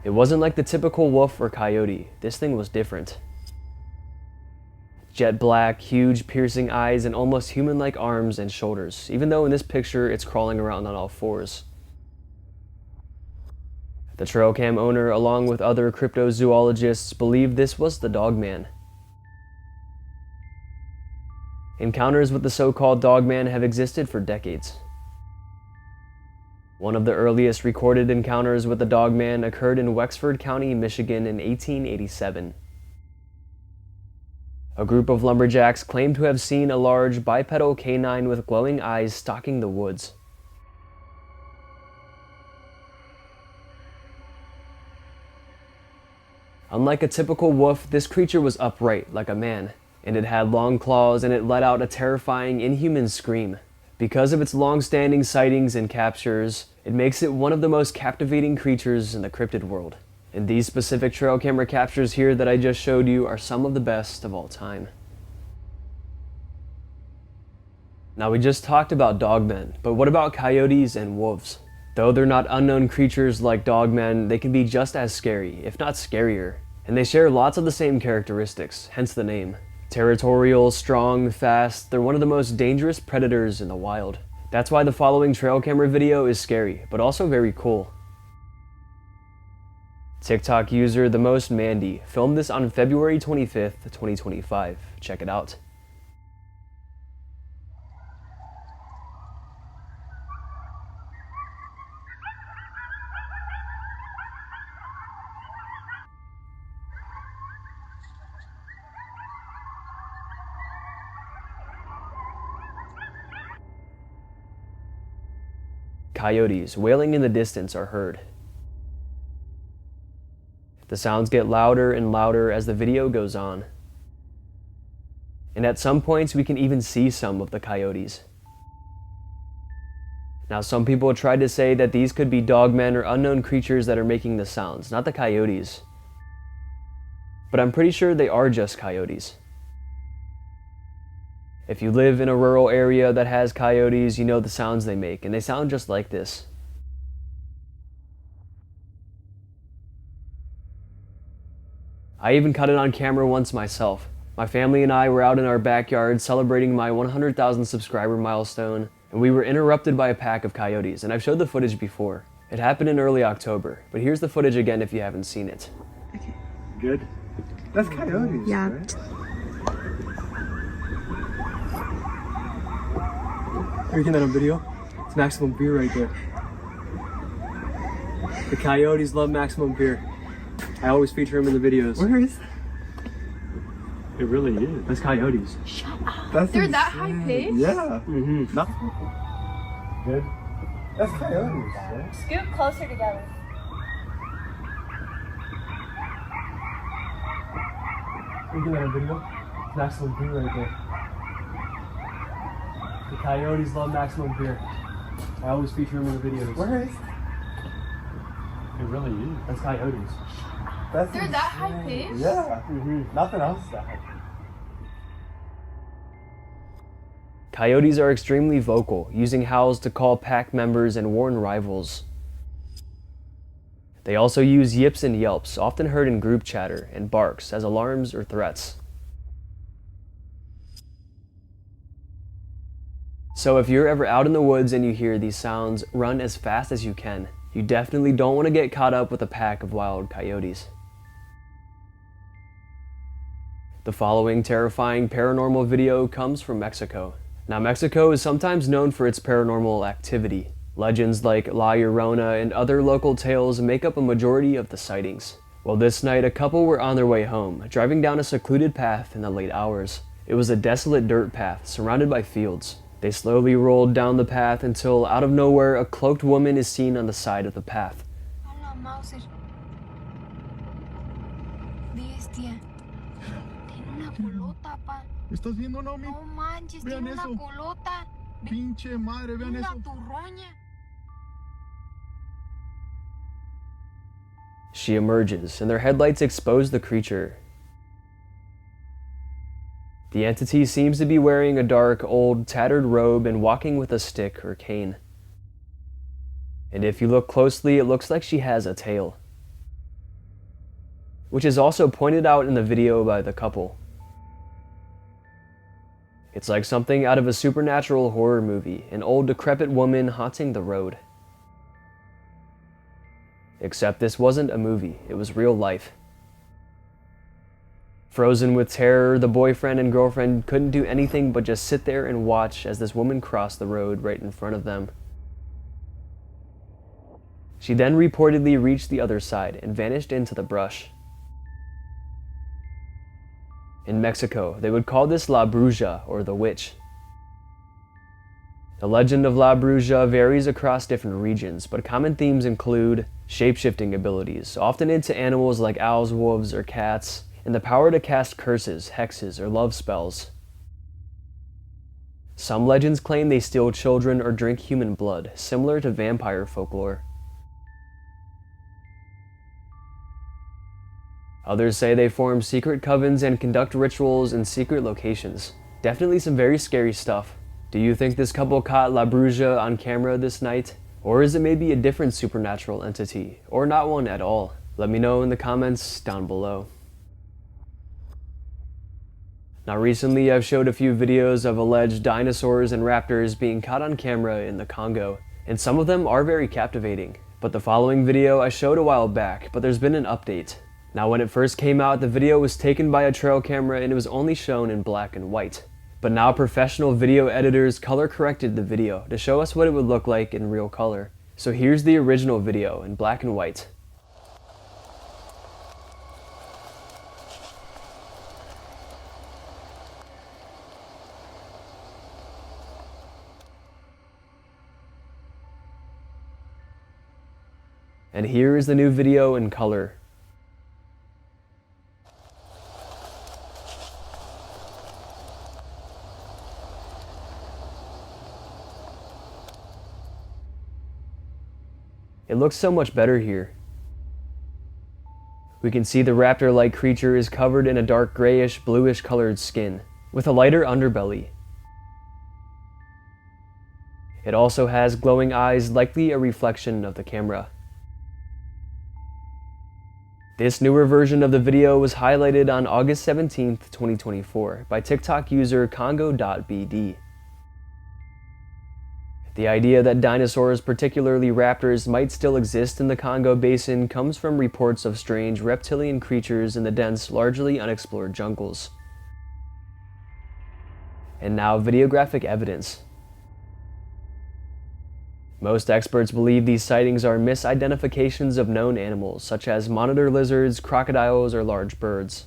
It wasn't like the typical wolf or coyote. This thing was different. Jet black, huge piercing eyes, and almost human-like arms and shoulders, even though in this picture it's crawling around on all 4s. The trail cam owner, along with other cryptozoologists, believed this was the Dogman. Encounters with the so-called Dogman have existed for decades. One of the earliest recorded encounters with the Dogman occurred in Wexford County, Michigan in 1887. A group of lumberjacks claimed to have seen a large bipedal canine with glowing eyes stalking the woods. Unlike a typical wolf, this creature was upright, like a man, and it had long claws and it let out a terrifying, inhuman scream. Because of its long-standing sightings and captures, it makes it one of the most captivating creatures in the cryptid world. And these specific trail camera captures here that I just showed you are some of the best of all time. Now we just talked about dogmen, but what about coyotes and wolves? Though they're not unknown creatures like dogmen, they can be just as scary, if not scarier. And they share lots of the same characteristics, hence the name. Territorial, strong, fast, they're one of the most dangerous predators in the wild. That's why the following trail camera video is scary, but also very cool. TikTok user The Most Mandy filmed this on February 25th, 2025. Check it out. Coyotes wailing in the distance are heard. The sounds get louder and louder as the video goes on. And at some points we can even see some of the coyotes. Now, some people tried to say that these could be dogmen or unknown creatures that are making the sounds, not the coyotes. But I'm pretty sure they are just coyotes. If you live in a rural area that has coyotes, you know the sounds they make, and they sound just like this. I even caught it on camera once myself. My family and I were out in our backyard celebrating my 100,000 subscriber milestone, and we were interrupted by a pack of coyotes, and I've showed the footage before. It happened in early October, but here's the footage again if you haven't seen it. Good? That's coyotes, Yeah. right? Are you getting that on video? It's Maximum Beer right there. The coyotes love Maximum Beer. I always feature him in the videos. Where is that? It really is. That's coyotes. That's They're that high pitched? Yeah. Mm-hmm. No. Good? That's coyotes, right? Scoot closer together. Are you getting that on video? It's Maximum Beer right there. The coyotes love Maximum Beer. I always feature him in the videos. Where is It really is. That's coyotes. That's They're that high pitched? Yeah. Mm-hmm. Nothing else that high. Coyotes are extremely vocal, using howls to call pack members and warn rivals. They also use yips and yelps, often heard in group chatter, and barks as alarms or threats. So if you're ever out in the woods and you hear these sounds, run as fast as you can. You definitely don't want to get caught up with a pack of wild coyotes. The following terrifying paranormal video comes from Mexico. Now, Mexico is sometimes known for its paranormal activity. Legends like La Llorona and other local tales make up a majority of the sightings. Well, this night, a couple were on their way home, driving down a secluded path in the late hours. It was a desolate dirt path surrounded by fields. They slowly rolled down the path until, out of nowhere, a cloaked woman is seen on the side of the path. Hola, Mauser. Bestia. Tiene una culota, pa. ¿Estás viendo, Naomi? No manches, Vean tiene eso. una culota. Pinche madre, vean Una eso. turroña. She emerges, and their headlights expose the creature. The entity seems to be wearing a dark, old, tattered robe and walking with a stick or cane. And if you look closely, it looks like she has a tail, which is also pointed out in the video by the couple. It's like something out of a supernatural horror movie, an old decrepit woman haunting the road. Except this wasn't a movie, it was real life. Frozen with terror, the boyfriend and girlfriend couldn't do anything but just sit there and watch as this woman crossed the road right in front of them. She then reportedly reached the other side and vanished into the brush. In Mexico, they would call this La Bruja, or the witch. The legend of La Bruja varies across different regions, but common themes include shape-shifting abilities, often into animals like owls, wolves, or cats, and the power to cast curses, hexes, or love spells. Some legends claim they steal children or drink human blood, similar to vampire folklore. Others say they form secret covens and conduct rituals in secret locations. Definitely some very scary stuff. Do you think this couple caught La Bruja on camera this night? Or is it maybe a different supernatural entity, or not one at all? Let me know in the comments down below. Now recently I've showed a few videos of alleged dinosaurs and raptors being caught on camera in the Congo, and some of them are very captivating. But the following video I showed a while back, but there's been an update. Now when it first came out, the video was taken by a trail camera and it was only shown in black and white. But now professional video editors color corrected the video to show us what it would look like in real color. So here's the original video in black and white. And here is the new video in color. It looks so much better here. We can see the raptor-like creature is covered in a dark grayish, bluish colored skin, with a lighter underbelly. It also has glowing eyes, likely a reflection of the camera. This newer version of the video was highlighted on August 17th, 2024 by TikTok user Congo.bd. The idea that dinosaurs, particularly raptors, might still exist in the Congo Basin comes from reports of strange reptilian creatures in the dense, largely unexplored jungles. And now videographic evidence. Most experts believe these sightings are misidentifications of known animals, such as monitor lizards, crocodiles, or large birds.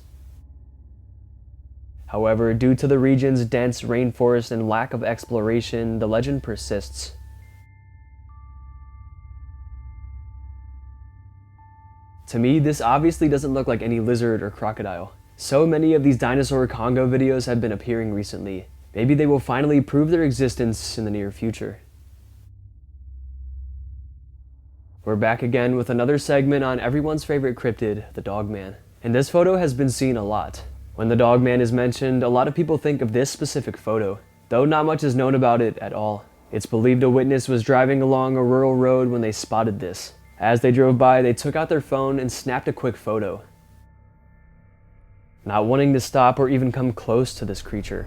However, due to the region's dense rainforest and lack of exploration, the legend persists. To me, this obviously doesn't look like any lizard or crocodile. So many of these dinosaur Congo videos have been appearing recently. Maybe they will finally prove their existence in the near future. We're back again with another segment on everyone's favorite cryptid, the Dogman. And this photo has been seen a lot. When the Dogman is mentioned, a lot of people think of this specific photo, though not much is known about it at all. It's believed a witness was driving along a rural road when they spotted this. As they drove by, they took out their phone and snapped a quick photo, not wanting to stop or even come close to this creature.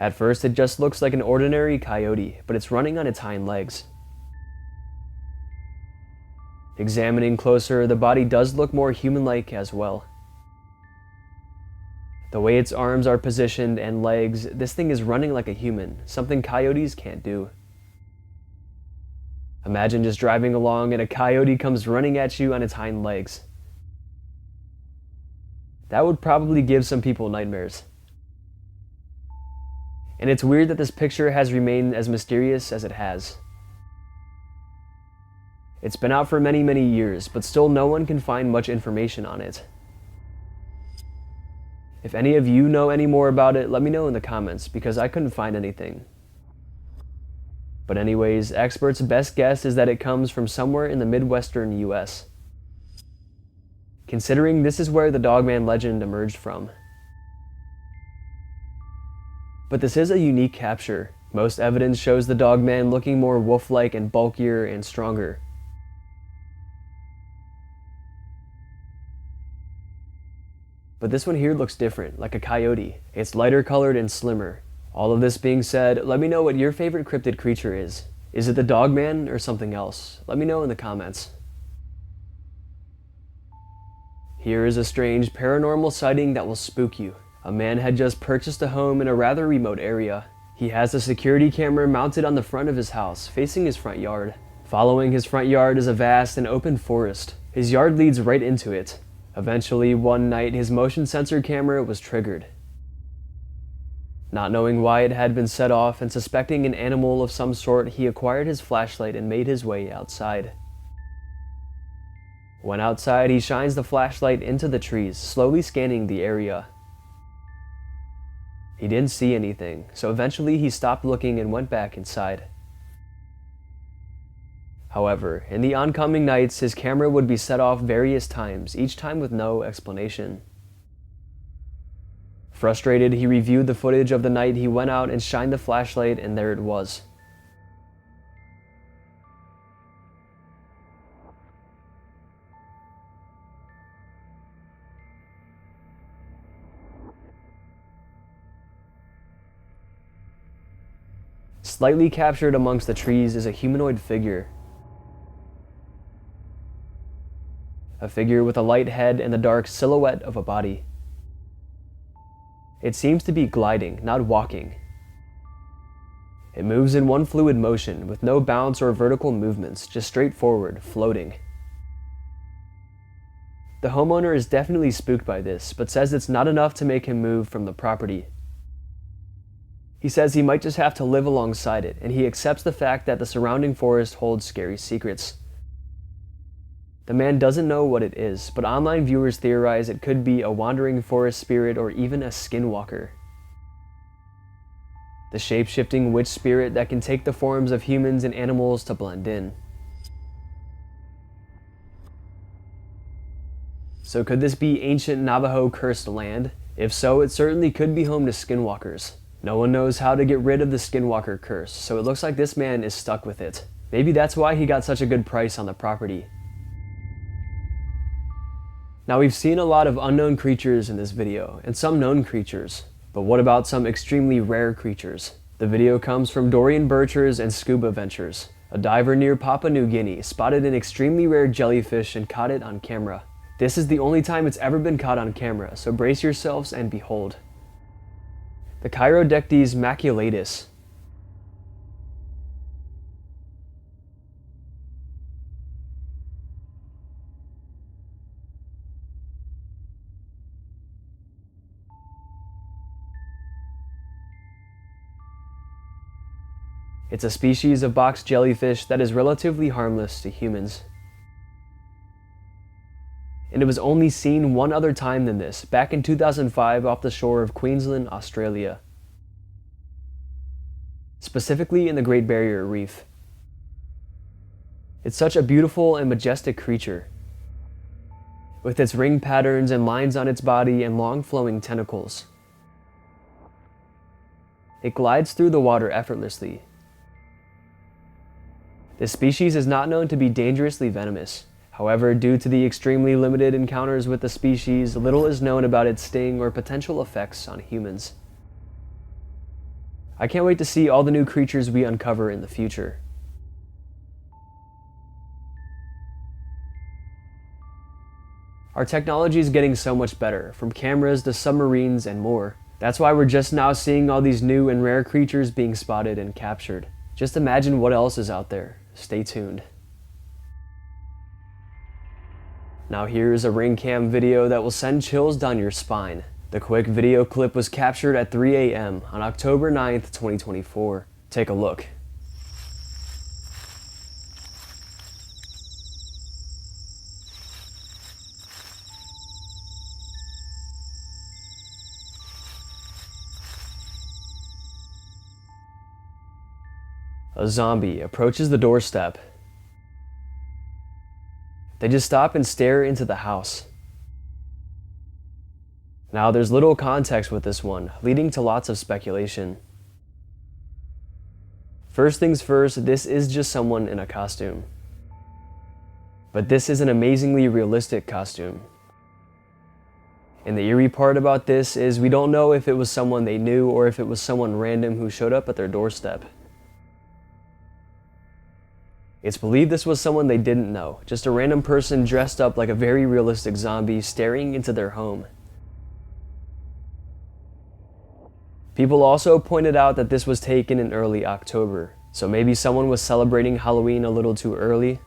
At first, it just looks like an ordinary coyote, but it's running on its hind legs. Examining closer, the body does look more human-like as well. The way its arms are positioned and legs, this thing is running like a human, something coyotes can't do. Imagine just driving along and a coyote comes running at you on its hind legs. That would probably give some people nightmares. And it's weird that this picture has remained as mysterious as it has. It's been out for many, many years, but still no one can find much information on it. If any of you know any more about it, let me know in the comments, because I couldn't find anything. But anyways, experts' best guess is that it comes from somewhere in the Midwestern US. Considering this is where the Dogman legend emerged from. But this is a unique capture. Most evidence shows the Dogman looking more wolf-like and bulkier and stronger. But this one here looks different, like a coyote. It's lighter colored and slimmer. All of this being said, let me know what your favorite cryptid creature is. Is it the Dogman or something else? Let me know in the comments. Here is a strange paranormal sighting that will spook you. A man had just purchased a home in a rather remote area. He has a security camera mounted on the front of his house, facing his front yard. Following his front yard is a vast and open forest. His yard leads right into it. Eventually, one night, his motion sensor camera was triggered. Not knowing why it had been set off and suspecting an animal of some sort, he acquired his flashlight and made his way outside. When outside, he shines the flashlight into the trees, slowly scanning the area. He didn't see anything, so eventually he stopped looking and went back inside. However, in the oncoming nights, his camera would be set off various times, each time with no explanation. Frustrated, he reviewed the footage of the night he went out and shined the flashlight, and there it was. Slightly captured amongst the trees is a humanoid figure. A figure with a light head and the dark silhouette of a body. It seems to be gliding, not walking. It moves in one fluid motion, with no bounce or vertical movements, just straight forward, floating. The homeowner is definitely spooked by this, but says it's not enough to make him move from the property. He says he might just have to live alongside it, and he accepts the fact that the surrounding forest holds scary secrets. The man doesn't know what it is, but online viewers theorize it could be a wandering forest spirit or even a skinwalker. The shape-shifting witch spirit that can take the forms of humans and animals to blend in. So could this be ancient Navajo cursed land? If so, it certainly could be home to skinwalkers. No one knows how to get rid of the skinwalker curse, so it looks like this man is stuck with it. Maybe that's why he got such a good price on the property. Now we've seen a lot of unknown creatures in this video, and some known creatures. But what about some extremely rare creatures? The video comes from Dorian Birchers and Scuba Ventures. A diver near Papua New Guinea spotted an extremely rare jellyfish and caught it on camera. This is the only time it's ever been caught on camera, so brace yourselves and behold. The Chirodectes maculatus. It's a species of box jellyfish that is relatively harmless to humans. And it was only seen one other time than this, back in 2005 off the shore of Queensland, Australia. Specifically in the Great Barrier Reef. It's such a beautiful and majestic creature, with its ring patterns and lines on its body and long flowing tentacles. It glides through the water effortlessly. This species is not known to be dangerously venomous. However, due to the extremely limited encounters with the species, little is known about its sting or potential effects on humans. I can't wait to see all the new creatures we uncover in the future. Our technology is getting so much better, from cameras to submarines and more. That's why we're just now seeing all these new and rare creatures being spotted and captured. Just imagine what else is out there. Stay tuned. Now here's a ring cam video that will send chills down your spine. The quick video clip was captured at 3 a.m. on October 9th, 2024. Take a look. A zombie approaches the doorstep. They just stop and stare into the house. Now there's little context with this one, leading to lots of speculation. First things first, this is just someone in a costume. But this is an amazingly realistic costume. And the eerie part about this is we don't know if it was someone they knew or if it was someone random who showed up at their doorstep. It's believed this was someone they didn't know, just a random person dressed up like a very realistic zombie staring into their home. People also pointed out that this was taken in early October, so maybe someone was celebrating Halloween a little too early.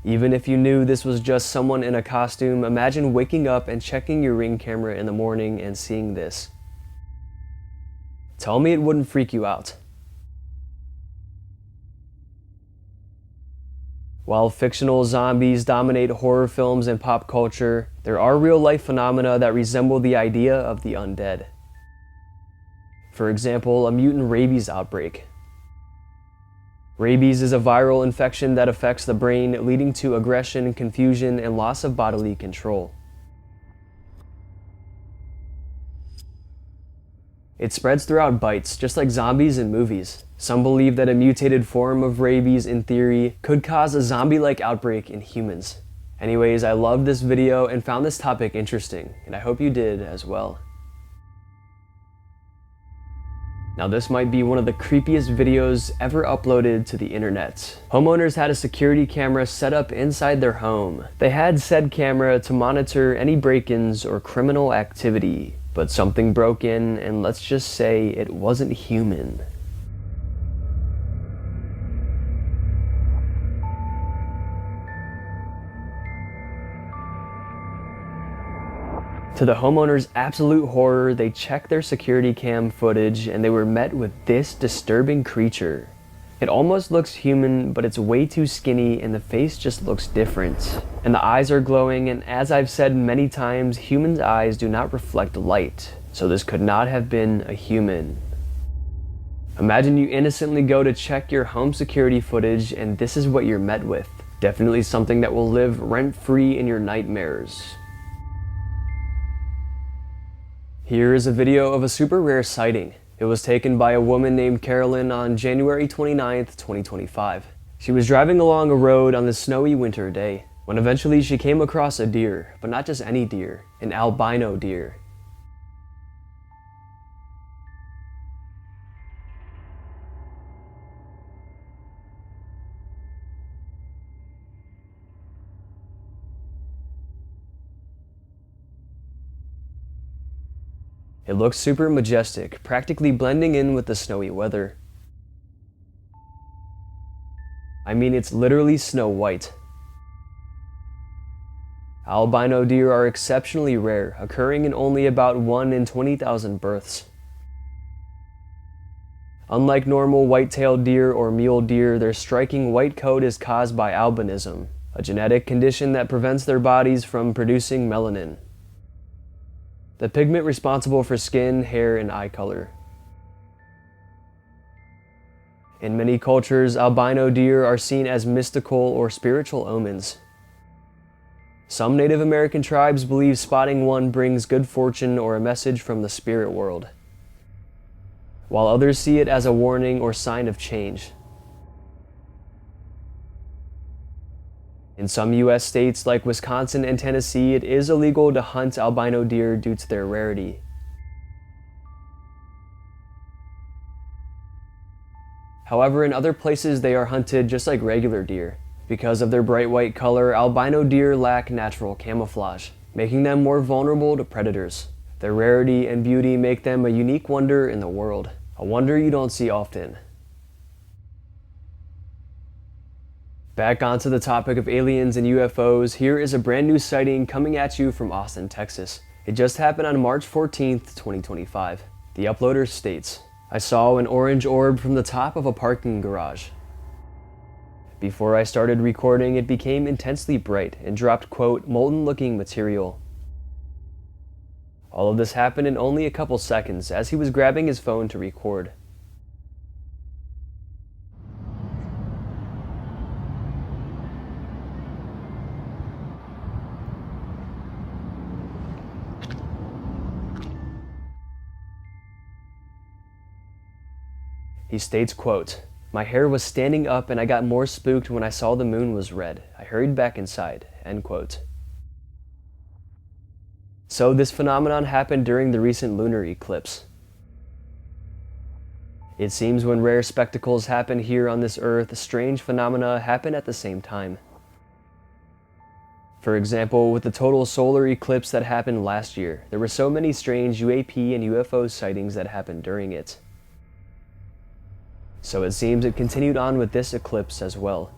Even if you knew this was just someone in a costume, imagine waking up and checking your Ring camera in the morning and seeing this. Tell me it wouldn't freak you out. While fictional zombies dominate horror films and pop culture, there are real-life phenomena that resemble the idea of the undead. For example, a mutant rabies outbreak. Rabies is a viral infection that affects the brain, leading to aggression, confusion, and loss of bodily control. It spreads throughout bites, just like zombies in movies. Some believe that a mutated form of rabies, in theory, could cause a zombie-like outbreak in humans. Anyways, I loved this video and found this topic interesting, and I hope you did as well. Now this might be one of the creepiest videos ever uploaded to the internet. Homeowners had a security camera set up inside their home. They had said camera to monitor any break-ins or criminal activity. But something broke in, and let's just say it wasn't human. To the homeowner's absolute horror, they checked their security cam footage and they were met with this disturbing creature. It almost looks human, but it's way too skinny and the face just looks different. And the eyes are glowing, and as I've said many times, humans' eyes do not reflect light, so this could not have been a human. Imagine you innocently go to check your home security footage and this is what you're met with. Definitely something that will live rent-free in your nightmares. Here is a video of a super rare sighting. It was taken by a woman named Carolyn on January 29th, 2025. She was driving along a road on this snowy winter day when eventually she came across a deer, but not just any deer, an albino deer. It looks super majestic, practically blending in with the snowy weather. I mean, it's literally snow white. Albino deer are exceptionally rare, occurring in only about 1 in 20,000 births. Unlike normal white-tailed deer or mule deer, their striking white coat is caused by albinism, a genetic condition that prevents their bodies from producing melanin, the pigment responsible for skin, hair, and eye color. In many cultures, albino deer are seen as mystical or spiritual omens. Some Native American tribes believe spotting one brings good fortune or a message from the spirit world, while others see it as a warning or sign of change. In some US states like Wisconsin and Tennessee, it is illegal to hunt albino deer due to their rarity. However, in other places they are hunted just like regular deer. Because of their bright white color, albino deer lack natural camouflage, making them more vulnerable to predators. Their rarity and beauty make them a unique wonder in the world, a wonder you don't see often. Back onto the topic of aliens and UFOs, here is a brand new sighting coming at you from Austin, Texas. It just happened on March 14th, 2025. The uploader states, "I saw an orange orb from the top of a parking garage. Before I started recording, it became intensely bright and dropped, quote, molten-looking material. All of this happened in only a couple seconds as he was grabbing his phone to record. He states, quote, "My hair was standing up and I got more spooked when I saw the moon was red. I hurried back inside," end quote. So this phenomenon happened during the recent lunar eclipse. It seems when rare spectacles happen here on this earth, strange phenomena happen at the same time. For example, with the total solar eclipse that happened last year, there were so many strange UAP and UFO sightings that happened during it. So it seems it continued on with this eclipse as well.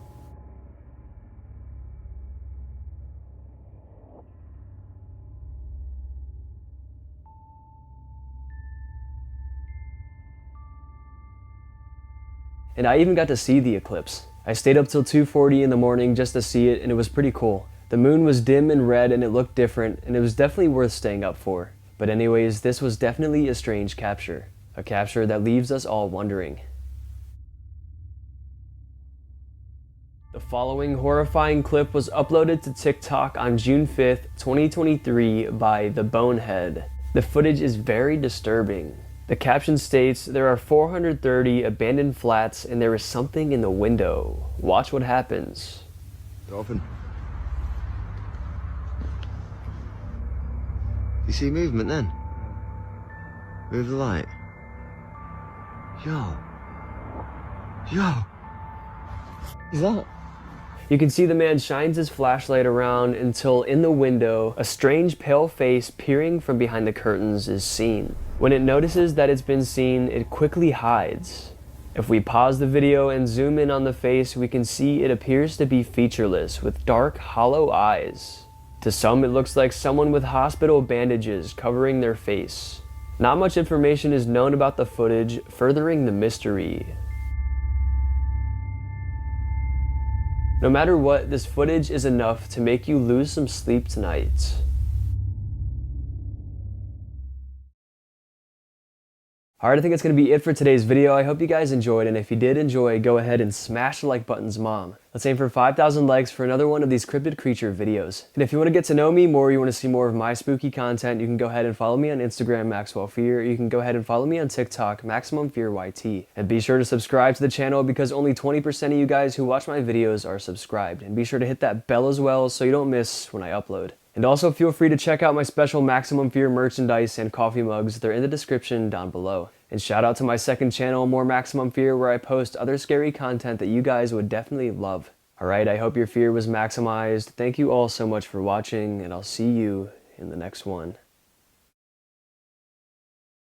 And I even got to see the eclipse. I stayed up till 2:40 in the morning just to see it, and it was pretty cool. The moon was dim and red and it looked different, and it was definitely worth staying up for. But anyways, this was definitely a strange capture. A capture that leaves us all wondering. The following horrifying clip was uploaded to TikTok on June 5th, 2023 by The Bonehead. The footage is very disturbing. The caption states, "There are 430 abandoned flats and there is something in the window. Watch what happens." Open. You see movement then? Move the light. Yo. Is that? You can see the man shines his flashlight around until in the window, a strange pale face peering from behind the curtains is seen. When it notices that it's been seen, it quickly hides. If we pause the video and zoom in on the face, we can see it appears to be featureless with dark, hollow eyes. To some, it looks like someone with hospital bandages covering their face. Not much information is known about the footage, furthering the mystery. No matter what, this footage is enough to make you lose some sleep tonight. Alright, I think that's going to be it for today's video. I hope you guys enjoyed, and if you did enjoy, go ahead and smash the like buttons, mom. Let's aim for 5,000 likes for another one of these cryptid creature videos. And if you want to get to know me more, you want to see more of my spooky content, you can go ahead and follow me on Instagram, Maxwell Fear. You can go ahead and follow me on TikTok, Maximum Fear YT. And be sure to subscribe to the channel because only 20% of you guys who watch my videos are subscribed. And be sure to hit that bell as well so you don't miss when I upload. And also feel free to check out my special Maximum Fear merchandise and coffee mugs. They're in the description down below. And shout out to my second channel, More Maximum Fear, where I post other scary content that you guys would definitely love. Alright, I hope your fear was maximized. Thank you all so much for watching, and I'll see you in the next one.